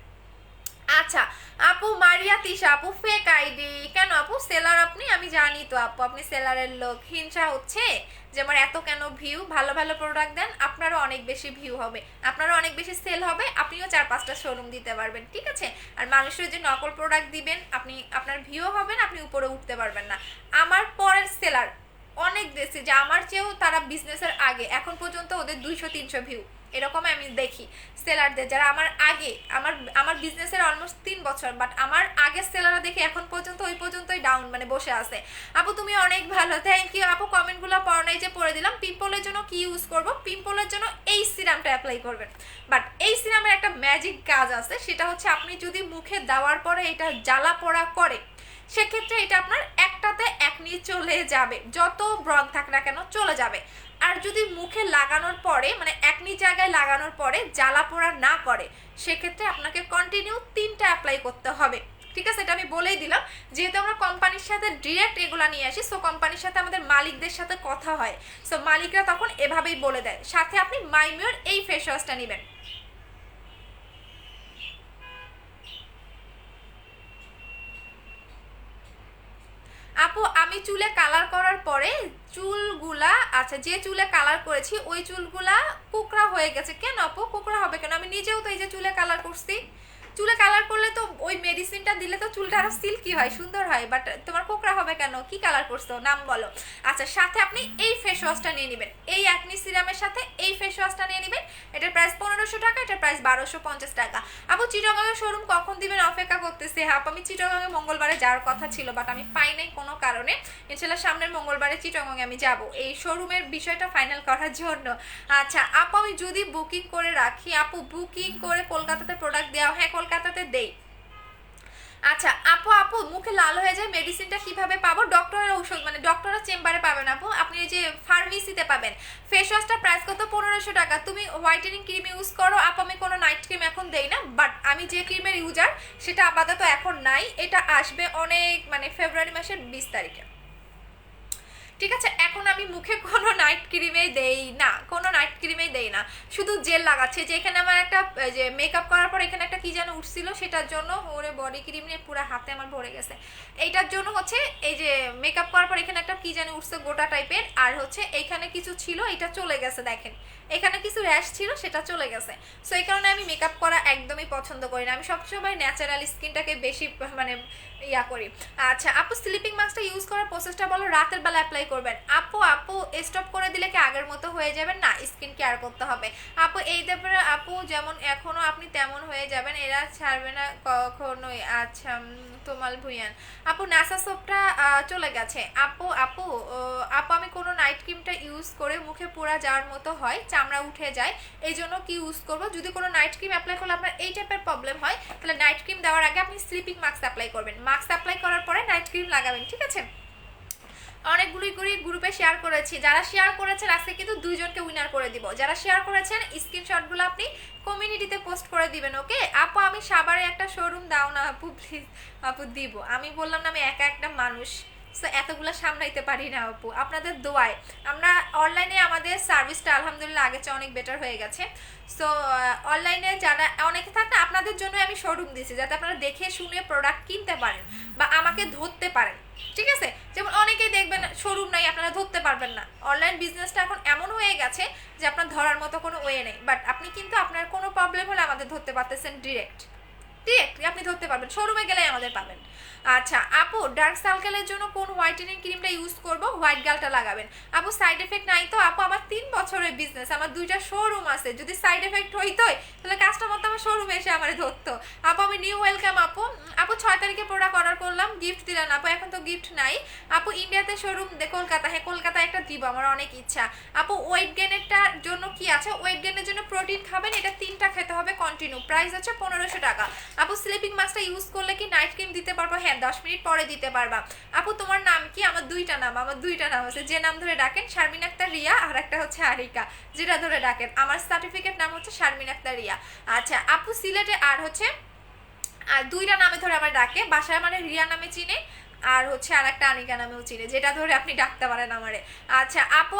আচ্ছা আপু মারিয়া তিশা আপু ফেক আইডি কেন আপু? সেলার আপনি? আমি জানি তো আপু আপনি সেলারের লোক। হিংসা হচ্ছে যে আমার এত কেন ভিউ? ভালো ভালো প্রোডাক্ট দেন, আপনারও অনেক বেশি ভিউ হবে, আপনারও অনেক বেশি সেল হবে, আপনিও 4-5টা শোরুম দিতে পারবেন, ঠিক আছে? আর মানুষের যে নকল প্রোডাক্ট দিবেন আপনি, আপনার ভিউ হবেন, আপনি উপরে উঠতে পারবেন না। আমার পরের সেলার অনেক দেখছি যে আমার চেয়েও তারা বিজনেসের আগে, এখন পর্যন্ত ওদের 200-300 ভিউ, এরকম আমি দেখি সেলারদের যারা আমার আগে, আমার বিজনেসের অলমোস্ট 3 বছর, বাট আমার আগের সেলাররা দেখি এখন পর্যন্ত ওই পর্যন্তই ডাউন, মানে বসে আছে। আপু তুমি অনেক ভালো, থ্যাংক ইউ আপু। কমেন্টগুলো পড়ো নাই যে পড়ে দিলাম। পিম্পলের জন্য কি ইউজ করব? পিম্পলের জন্য এই সিরামটা অ্যাপ্লাই করবেন, বাট এই সিরামের একটা ম্যাজিক কাজ আছে, সেটা হচ্ছে আপনি যদি মুখে দেওয়ার পরে এটা জ্বালা পোড়া করে, সেক্ষেত্রে এটা আপনার একটাতে একনি চলে যাবে, যত ব্রণ থাক না কেন চলে যাবে। আর যদি মুখে লাগানোর পরে, মানে একনি জায়গায় লাগানোর পরে জ্বালা পোড়া না করে, সেক্ষেত্রে আপনাকে কন্টিনিউ 3টা অ্যাপ্লাই করতে হবে, ঠিক আছে? এটা আমি বলেই দিলাম, যেহেতু আমরা কোম্পানির সাথে ডিরেক্ট এগুলা নিয়ে আসি, সো কোম্পানির সাথে আমাদের মালিকদের সাথে কথা হয়, সো মালিকরা তখন এভাবেই বলে দেয়। সাথে আপনি মাইমিওর এই ফেস ওয়াশটা নেবেন। আপু আমি চুলে কালার করার পরে চুলগুলা, আচ্ছা যে চুলে কালার করেছি ওই চুলগুলা কোকড়া হয়ে গেছে। কেন আপু কোকড়া হবে কেন? আমি নিজেও তো এই যে চুলে কালার করছি, চুলে কালার করলে তো ওই মেডিসিনটা দিলে তো চুলটা আরো সিল্কি হয়, সুন্দর হয়, বাট তোমার কোকড়া হবে কেন? কি কালার করছো নাম বলো। আচ্ছা সাথে আপনি এই ফেস ওয়াশটা নিয়ে নেবেন, এই অ্যাকনি সিরামের সাথে এই ফেস ওয়াশটা নিয়ে নেবেন। এটার প্রাইস 1500 টাকা, এটার প্রাইস 1250 টাকা। আপু চিটাগাংয়ের শোরুম কখন দিবেন? অপেক্ষা করতেছি। আপু আমি চিটাগাংয়ে মঙ্গলবারে যাওয়ার কথা ছিল, বাট আমি পাই নাই কোনো কারণে। ইনশাল্লাহ সামনের মঙ্গলবারে চিটাগাংয়ে আমি যাব এই শোরুমের বিষয়টা ফাইনাল করার জন্য। আচ্ছা আপু আমি যদি বুকিং করে রাখি, আপু বুকিং করে কলকাতাতে প্রোডাক্ট দেওয়া? হ্যাঁ কলকাতাতে দেই। আচ্ছা আপু আপু মুখে লাল হয়ে যায় মেডিসিনটা কিভাবে পাবো? ডক্টরের ঔষধ, মানে ডক্টরের চেম্বারে পাবেন আপু, আপনি এই যে ফার্মেসিতে পাবেন। ফেস ওয়াশটা প্রাইস কত? 1500 টাকা। তুমি হোয়াইটেনিং ক্রিম ইউজ করো আপু? আমি কোনো নাইট ক্রিম এখন দেই না, বাট আমি যে ক্রিমের ইউজার সেটা আপাতত এখন নাই, এটা আসবে অনেক মানে ফেব্রুয়ারি মাসের 20 তারিখে, ঠিক আছে? এখন আমি মুখে কোনো নাইট ক্রিমেই দেই না, কোনো নাইট ক্রিমেই দেই না, শুধু জেল লাগাচ্ছি। যে এখানে আমার একটা যে মেকআপ করার পর এখানে একটা কি যেন উঠছিল, সেটার জন্য ওরে বডি ক্রিম নিয়ে পুরো হাতে আমার ভরে গেছে। এইটার জন্য হচ্ছে এই যে মেকআপ করার পর এখানে একটা কি যেন উঠছে গোটা টাইপের, আর হচ্ছে এইখানে কিছু ছিল এটা চলে গেছে, দেখেন এখানে কিছু র্যাশ ছিল সেটা চলে গেছে। সো এই কারণে আমি মেকআপ করা একদমই পছন্দ করি না, আমি সবসময় ন্যাচারাল স্কিনটাকে বেশি মানে করি। আচ্ছা আপু স্লিপিং মাস্কটা ইউজ করার প্রসেসটা বলো, রাতের বেলা অ্যাপ্লাই করবেন। আপু আপু স্টপ করে দিলে কি আগের মতো হয়ে যাবেন? না, স্কিন কেয়ার করতে হবে আপু। এই ব্যাপারে আপু যেমন এখনো আপনি তেমন হয়ে যাবেন, এরা ছাড়বে না কখনোই। আচ্ছা তোমাল ভুইয়ান আপু নাসা সোপটা চলে গেছে। আপু আপু আপু আমি কোনো নাইট ক্রিমটা ইউজ করে মুখে পোড়া যাওয়ার মতো হয়, চামড়া উঠে যায়, এই জন্য কি ইউজ করবো? যদি কোনো নাইট ক্রিম অ্যাপ্লাই করলে আপনার এই টাইপের প্রবলেম হয়, তাহলে নাইট ক্রিম দেওয়ার আগে আপনি স্লিপিং মাস্ক অ্যাপ্লাই করবেন, মাস্ক অ্যাপ্লাই করার পরে নাইট ক্রিম লাগাবেন, ঠিক আছে? অনেকগুলি গ্রুপে শেয়ার করেছি, যারা শেয়ার করেছেন আজকে কিন্তু 2জনকে উইনার করে দিব। যারা শেয়ার করেছেন স্ক্রিনশটগুলো আপনি কমিউনিটিতে পোস্ট করে দিবেন, ওকে? আপু আমি সাভারে একটা শোরুম দাও না আপু প্লিজ। আপু দিব, আমি বললাম না আমি একা একটা মানুষ, সো এতগুলো সামলাইতে পারি না আপু, আপনাদের দোয়ায়। আমরা অনলাইনে আমাদের সার্ভিসটা আলহামদুলিল্লাহ আগের চেয়ে অনেক বেটার হয়ে গেছে। সো অনলাইনে যারা অনেকে থাকে, আপনাদের জন্য আমি শোরুম দিয়েছি যাতে আপনারা দেখে শুনে প্রোডাক্ট কিনতে পারেন বা আমাকে ধরতে পারেন, ঠিক আছে? যেমন অনেকেই দেখবেন শোরুম নাই, আপনারা ধরতে পারবেন না। অনলাইন বিজনেসটা এখন এমন হয়ে গেছে যে আপনার ধরার মতো কোনো ওয়ে নেই, বাট আপনি কিন্তু আপনার কোনো প্রবলেম হলে আমাদের ধরতে পারতেছেন ডিরেক্টলি আপনি ধরতে পারবেন, শোরুমে গেলে আমাদের পাবেন। আচ্ছা আপু, ডার্ক সার্কেলের জন্য কোন হোয়াইটেনিং ক্রিমটা ইউজ করব? হোয়াইট গালটা লাগাবেন। আপু সাইড এফেক্ট নাই তো? আপু আমার 3 বছরের বিজনেস, আমার 2টা শোরুম আছে, যদি সাইড এফেক্ট হইতোই তাহলে কাস্টমার তো আমার শোরুমে এসে আমার ধরতো। আপু আমি নিউ ওয়েলকাম আপু। আপু 6 তারিখে প্রোডাক্ট অর্ডার করলাম, গিফট দিলেন আপু, এখন তো গিফট নাই। আপু ইন্ডিয়াতে শোরুম কলকাতা, হ্যাঁ কলকাতায় একটা দিব, আমার অনেক ইচ্ছা। আপু ওয়েট গেইনের জন্য কি আছে? ওয়েট গেইনের জন্য প্রোটিন খাবেন, এটা 3টা খেতে হবে কন্টিনিউ, প্রাইস হচ্ছে 1500 টাকা। আপু স্লিপিং মাস্কটা ইউজ করলে কি নাইট ক্রিম দিতে পারবো? হ্যাঁ 10 মিনিট পরে দিতে পারবা। আপু তোমার নাম কি? আমার 2টা নাম আছে, যে নাম ধরে ডাকেন, শারমিন আক্তার রিয়া, আর একটা হচ্ছে আরিকা, যেটা ধরে ডাকেন। আমার সার্টিফিকেট নাম হচ্ছে শারমিন আক্তার রিয়া। আচ্ছা আপু সিলেটে আর হচ্ছে 2টা নামে ধরে আমার ডাকে, বাসায় মানে রিয়া নামে চিনে, আর হচ্ছে আর একটা আনিকা নামেও চিনে, যেটা ধরে আপনি ডাকতে পারেন আমারে। আচ্ছা আপু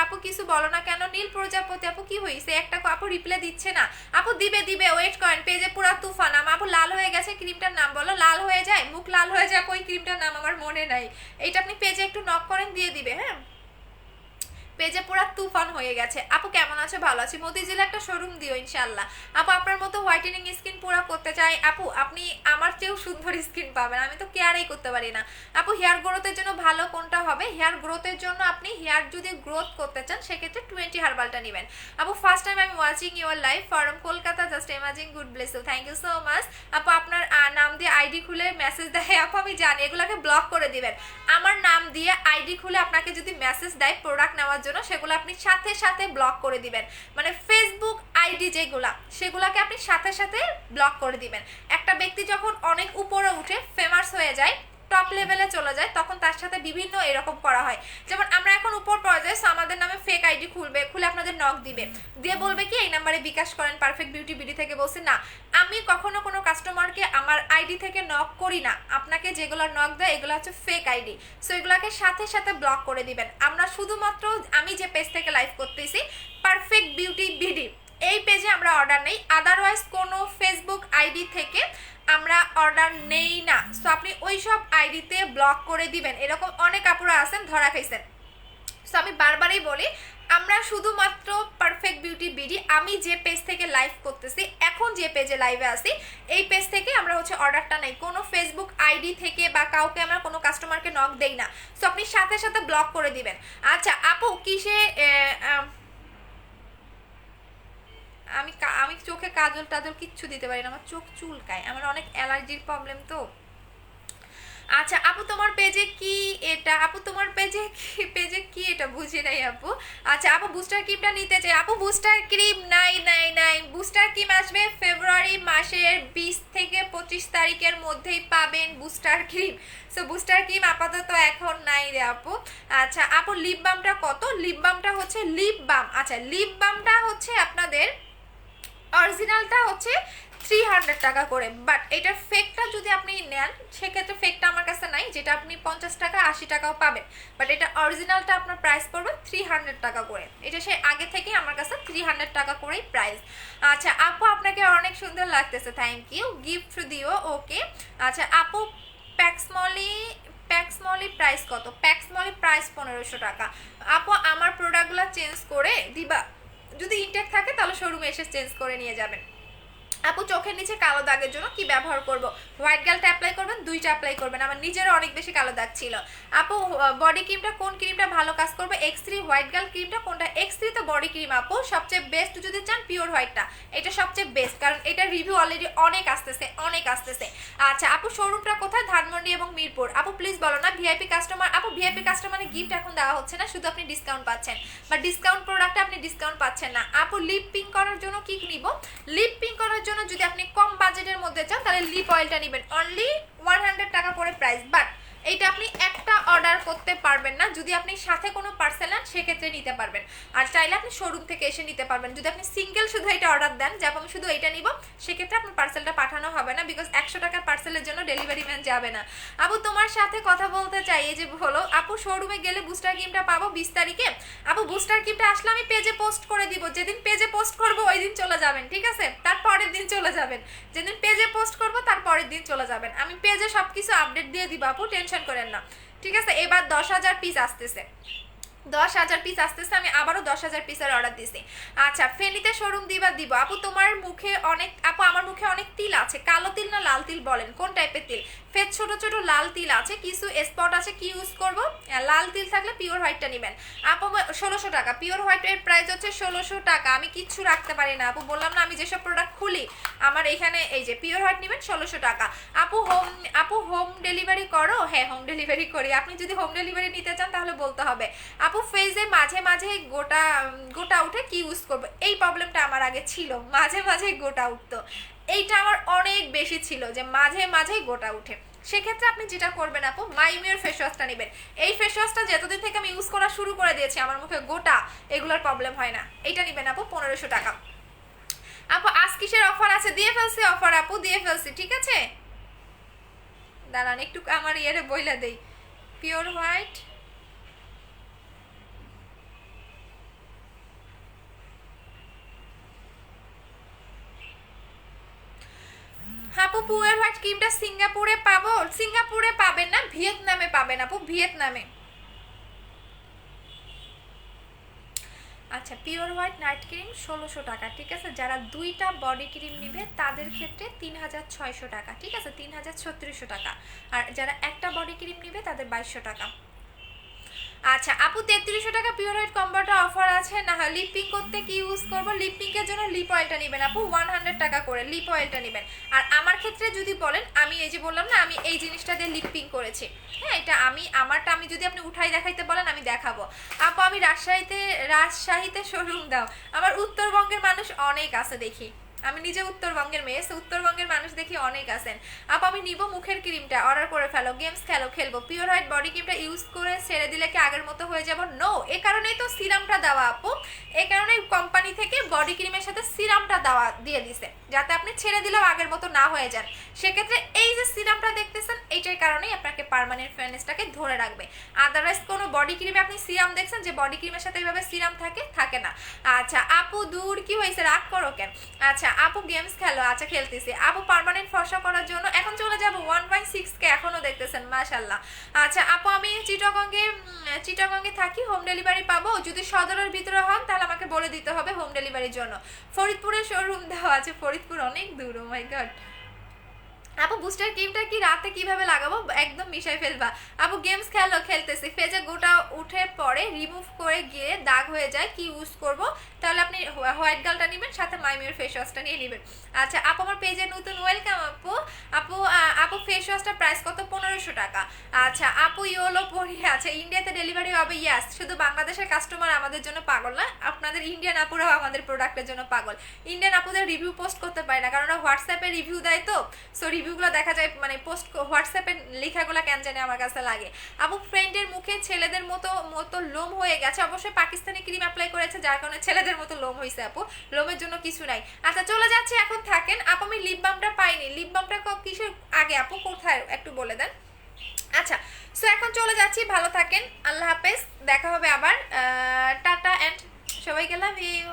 আপু কিছু বলো না কেন? নীল প্রজাপতি আপু কি হয়েছে? একটা আপু রিপ্লাই দিচ্ছে না। আপু দিবে ওয়েট করেন, পেজে পুরা তুফান। আপু লাল হয়ে গেছে, ক্রিমটার নাম বলো। লাল হয়ে যায়, মুখ লাল হয়ে যায়, ওই ক্রিমটার নাম আমার মনে নাই। এইটা আপনি পেজে একটু নক করেন, দিয়ে দিবে। হ্যাঁ পেজে পুরা তুফান হয়ে গেছে। আপু কেমন আছো? ভালো আছি। মতিঝিলে একটা শোরুম দিও ইনশাল্লাহ। আপু আপনার মতো হোয়াইটেনিং স্কিন পুরা করতে চাই। আপু আপনি আমার চেয়েও সুন্দর স্কিন পাবেন, আমি তো কেয়ারই করতে পারি না। আপু হেয়ার গ্রোথের জন্য ভালো কোনটা হবে? হেয়ার গ্রোথের জন্য আপনি হেয়ার যদি গ্রোথ করতে চান সেক্ষেত্রে 20 হার্বালটা নেবেন। আপু ফার্স্ট টাইম আমি watching your live from Kolkata, just amazing, God bless you, thank you so much. আপু আপনার নাম দিয়ে আইডি খুলে মেসেজ দেয়, আপু আমি জানি, এগুলোকে ব্লক করে দিবেন। আমার নাম দিয়ে আইডি খুলে আপনাকে যদি মেসেজ দেয় প্রোডাক্ট নেওয়ার জন্য, সেগুলো আপনি সাথে সাথে ব্লক করে দিবেন। মানে ফেসবুক আইডি যেগুলা, সেগুলোকে আপনি সাথে সাথে ব্লক করে দিবেন। একটা ব্যক্তি যখন অনেক উপরে উঠে ফেমাস হয়ে যায়, টপ লেভেলে চলে যায়, তখন তার সাথে বিভিন্ন এরকম করা হয়। যেমন আমরা এখন উপর পর্যায়ে, আমাদের নামে ফেক আইডি খুলে আপনাদের নক দিবে, দিয়ে বলবে কি এই নাম্বারে বিকাশ করেন, পারফেক্ট বিউটি বিডি থেকে বলছি না। আমি কখনো কোনো কাস্টমারকে আমার আইডি থেকে নক করি না, আপনাকে যেগুলো নক দেয় এগুলো হচ্ছে ফেক আইডি, সো এগুলোকে সাথে সাথে ব্লক করে দিবেন। আমরা শুধুমাত্র আমি যে পেজ থেকে লাইভ করতেছি পারফেক্ট বিউটি বিডি, এই পেজে আমরা অর্ডার নেই, আদারওয়াইজ কোনো ফেসবুক আইডি থেকে আমরা অর্ডার নেই না। সো আপনি ওই সব আইডিতে ব্লক করে দিবেন। এরকম অনেক আপুরা আছেন ধরা খাইছেন। সো আমি বারবারই বলি, আমরা শুধুমাত্র পারফেক্ট বিউটি বিডি, আমি যে পেজ থেকে লাইভ করতেছি, এখন যে পেজে লাইভে আসি, এই পেজ থেকে আমরা হচ্ছে অর্ডারটা নেই, কোনো ফেসবুক আইডি থেকে বা কাউকে আমরা কোনো কাস্টমারকে নক দেই না। সো আপনি সাথে সাথে ব্লক করে দিবেন। আচ্ছা আপু কিসে আমি চোখে কাজল টাজল কিচ্ছু দিতে পারি না, আমার চোখ চুলকায়, আমার অনেক অ্যালার্জির প্রবলেম তো। আচ্ছা আপু তোমার পেজে কি এটা? আপু তোমার পেজে কি এটা বুঝি নাই আপু। আচ্ছা আপু বুস্টার ক্রিমটা নিতে চাই। আপু বুস্টার ক্রিম নাই। বুস্টার ক্রিম আসবে ফেব্রুয়ারি মাসের 20 থেকে 25 তারিখের মধ্যেই পাবেন booster cream. So booster cream আপাতত এখন নাই রে আপু। আচ্ছা আপু লিপ বামটা কত? লিপ বামটা হচ্ছে আচ্ছা লিপ বামটা হচ্ছে আপনাদের অরিজিনালটা হচ্ছে 300 টাকা করে, বাট এটার ফেকটা যদি আপনি নেন সেক্ষেত্রে ফেকটা আমার কাছে নাই, যেটা আপনি 50 টাকা 80 টাকাও পাবেন, বাট এটা অরিজিনালটা আপনার প্রাইস পড়বে 300 টাকা করে। এটা সে আগে থেকেই আমার কাছে 300 টাকা করেই প্রাইস। আচ্ছা আপু আপনাকে অনেক সুন্দর লাগতেছে, থ্যাংক ইউ, গিফট দিও। ওকে আচ্ছা আপু প্যাক্সমলি প্রাইস কত? প্যাক্সমলি প্রাইস 1500 টাকা। আপু আমার প্রোডাক্টগুলো চেঞ্জ করে দিবা? যদি ইনটেক থাকে তাহলে শোরুমে এসে চেঞ্জ করে নিয়ে যাবেন। আপু চোখের নিচে কালো দাগের জন্য কি ব্যবহার করব? হোয়াইট গালটা অ্যাপ্লাই করবেন, 2টা অ্যাপ্লাই করবেন, আমার নিজেরও অনেক বেশি কালো দাগ ছিল। আপু বডি ক্রিমটা কোন ক্রিমটা ভালো কাজ করবে? X3 হোয়াইট গাল ক্রিমটা কোনটা? X3 তো বডি ক্রিম আপু, সবচেয়ে বেস্ট যদি চান পিওর হোয়াইটটা, এটা সবচেয়ে বেস্ট, কারণ এটা রিভিউ অলরেডি অনেক আসতেছে। আচ্ছা আপু শোরুমটা কোথায়? ধানমন্ডি এবং মিরপুর। আপু প্লিজ বলো না ভিআইপি কাস্টমার। আপু ভিআইপি কাস্টমারে গিফট এখন দেওয়া হচ্ছে না, শুধু আপনি ডিসকাউন্ট পাচ্ছেন, বা ডিসকাউন্ট প্রোডাক্টে আপনি ডিসকাউন্ট পাচ্ছেন না। আপু লিপ পিঙ্ক করার জন্য কি নিব? লিপ পিঙ্ক করার জন্য যদি আপনি কম বাজেটের মধ্যে চান তাহলে লিপ অয়েলটা নেবেন, অনলি 100 টাকা করে প্রাইস, বাট এইটা আপনি একটা অর্ডার করতে পারবেন না, যদি আপনি সাথে কোনো পার্সেল নেন সেক্ষেত্রে নিতে পারবেন, আর চাইলে আপনি শোরুম থেকে এসে নিতে পারবেন। যদি আপনি সিঙ্গেল শুধু এটা অর্ডার দেন যে আমি শুধু এইটা নিব, সেক্ষেত্রে আপনার পার্সেলটা পাঠানো হবে না, বিকজ 100 টাকার পার্সেলের জন্য ডেলিভারি ম্যান যাবে না। আপু তোমার সাথে কথা বলতে চাই, এই যে হলো আপু শোরুমে গেলে বুস্টার ক্রিমটা পাবো 20 তারিখে। আপু বুস্টার ক্রিমটা আসলে আমি পেজে পোস্ট করে দিব, যেদিন পেজে পোস্ট করব ওই দিন চলে যাবেন, ঠিক আছে? তারপরের দিন চলে যাবেন, যেদিন পেজে পোস্ট করব তারপরের দিন চলে যাবেন। আমি পেজে সবকিছু আপডেট দিয়ে দিব আপু, টেনশন করেন না, ঠিক আছে? এবার 10,000 পিস আসতেছে, 10,000 পিস আসতেছে, আমি আবারও 10,000 পিসের অর্ডার দিছি। আচ্ছা ফেনীতে শোরুম দিবা দিব আপু। তোমার মুখে অনেক আপু, আমার মুখে অনেক তিল আছে, কালো তিল না লাল তিল বলেন, কোন টাইপের তিল? ফের ছোট ছোট লাল তিল আছে, কিছু স্পট আছে, কি ইউজ করব? লাল তিল থাকলে পিওর হোয়াইটটা নেবেন আপু। 1600 টাকা পিওর হোয়াইটের প্রাইস হচ্ছে 1600 টাকা। আমি কিচ্ছু রাখতে পারি না আপু, বললাম না আমি যেসব প্রোডাক্ট খুলি আমার এখানে, এই যে পিওর হোয়াইট নেবেন 1600 টাকা। আপু হোম ডেলিভারি করো? হ্যাঁ হোম ডেলিভারি করি, আপনি যদি হোম ডেলিভারি নিতে চান তাহলে বলতে হবে। আপু ফেজে মাঝে মাঝে গোটা গোটা উঠে, কি ইউজ করবো? এই প্রবলেমটা আমার আগে ছিল, মাঝে মাঝে গোটা উঠতো, এইটা আমার অনেক বেশি ছিল যে মাঝে মাঝেই গোটা উঠে। সেক্ষেত্রে আপনি যেটা করবেন আপু, মাইমিওর ফেস ওয়াশটা নেবেন। এই ফেস ওয়াশটা যতদিন থেকে আমি ইউজ করা শুরু করে দিয়েছি আমার মুখে গোটা এগুলোর প্রবলেম হয় না, এইটা নেবেন আপু 1500 টাকা। আপু আজকিসের অফার আছে, দিয়ে ফেলছি অফার আপু, দিয়ে ফেলছি, ঠিক আছে? দাঁড়ান একটু আমার ইয়েরে বইলা দেই। পিওর হোয়াইট আপু, পিওর হোয়াইট ক্রিমটা সিঙ্গাপুরে পাবো? সিঙ্গাপুরে পাবেন না, ভিয়েতনামে পাবেন আপু, ভিয়েতনামে। আচ্ছা পিওর হোয়াইট নাইট ক্রিম 1600 টাকা, ঠিক আছে? যারা দুইটা বডি ক্রিম নিবে তাদের ক্ষেত্রে 3600 টাকা, ঠিক আছে? 3600 টাকা। আর যারা একটা বডি ক্রিম নিবে তাদের 2200 টাকা। আচ্ছা আপু 3300 টাকা পিওর হোয়াইট কম্বোটা অফার আছে না? লিপ পিঙ্ক করতে কি ইউজ করবো? লিপ পিঙ্কের জন্য লিপ অয়েলটা নেবেন আপু, 100 টাকা করে লিপ অয়েলটা নেবেন। আর আমার ক্ষেত্রে যদি বলেন, আমি এই যে বললাম না আমি এই জিনিসটা দিয়ে লিপ পিঙ্ক করেছি, হ্যাঁ এটা আমারটা আমি যদি আপনি উঠাই দেখাইতে বলেন আমি দেখাবো। আপু আমি রাজশাহীতে শোরুম দাও। আমার উত্তরবঙ্গের মানুষ অনেক আছে দেখি, আমি নিজে উত্তরবঙ্গের মেয়ে, উত্তরবঙ্গের মানুষ দেখি অনেক আছেন। আপু আমি নিব মুখের ক্রিমটা, অর্ডার করে ফেলো, গেমস খেলবো। পিওর হোয়াইট বডি ক্রিমটা ইউজ করে ছেড়ে দিলে কি আগের মতো হয়ে যাব? নো, এ কারণেই তো সিরামটা দেওয়া আপু, এ কারণে কোম্পানি থেকে বডি ক্রিমের সাথে সিরামটা দেওয়া দিয়ে দিছে, যাতে আপনি ছেড়ে দিলেও আগের মতো না হয়ে যান। সেক্ষেত্রে এই যে সিরামটা দেখতেছেন এইটার কারণেই আপনাকে পার্মানেন্ট ফেয়ারনেসটাকে ধরে রাখবে। আদারওয়াইজ কোনো বডি ক্রিমে আপনি সিরাম দেখছেন যে বডি ক্রিমের সাথে এইভাবে সিরাম থাকে না। আচ্ছা আপু দূর কি হয়েছে, রাগ করো কেন? আচ্ছা আপু গেমস খেলো, আচ্ছা খেলতেছি আপু। পার্মানেন্ট ফর্সা করার জন্য এখন চলে যাব 1.6K, এখনো দেখতেছেন মাশাল্লাহ। আচ্ছা আপু আমি চিটাগঙ্গে থাকি, হোম ডেলিভারি পাবো? যদি সদরের ভিতরে হন তাহলে আমাকে বলে দিতে হবে হোম ডেলিভারির জন্য। ফরিদপুরে শোরুম দেওয়া আছে, ফরিদপুর অনেক দূর, ও মাই গড। আপু বুস্টার ক্রিমটা কি রাতে কিভাবে লাগাবো? একদম মিশাই ফেলবা আপু। গেমস খেলতেছি, ফেজে গোটা উঠে পরে রিমুভ করে গিয়ে দাগ হয়ে যায়, কি ইউজ করব? তাহলে আপনি হোয়াইট গালটা নেবেন, সাথে মাইমিওর ফেস ওয়াশটা নিয়ে নেবেন। আচ্ছা আপু আমার পেজে নতুন, ওয়েলকাম আপু। আপু ফেস ওয়াশটার প্রাইস কত? 1500 টাকা। আচ্ছা আপু ইয়োলো পরি, আচ্ছা ইন্ডিয়াতে ডেলিভারি হবে? ইয়াস, শুধু বাংলাদেশের কাস্টমার আমাদের জন্য পাগল না, আপনাদের ইন্ডিয়ান আপুরাও আমাদের প্রোডাক্টের জন্য পাগল। ইন্ডিয়ান আপুদের রিভিউ পোস্ট করতে পারে না, কারণ ওরা হোয়াটসঅ্যাপে রিভিউ দেয়, তো সো রিভিউগুলো দেখা যায় মানে পোস্ট হোয়াটসঅ্যাপে লেখাগুলো কেন জানে আমার কাছে লাগে। আপু ফ্রেন্ডের মুখে ছেলেদের মতো লোম হয়ে গেছে, অবশ্যই পাকিস্তানি ক্রিম অ্যাপ্লাই করেছে যার কারণে ছেলেদের মতো লোম হয়েছে আপু, লোমের জন্য কিছু নাই। আচ্ছা চলে যাচ্ছে, এখন থাকেন আপু। আমি লিপ বামটা পাইনি, লিপ বামটা কিসের আগে আপু, কোথায় একটু বলে দেন। আচ্ছা সো এখন চলে যাচ্ছি, ভালো থাকেন, আল্লাহ হাফেজ, দেখা হবে আবার, টাটা অ্যান্ড সবাইকে লাভ ইউ।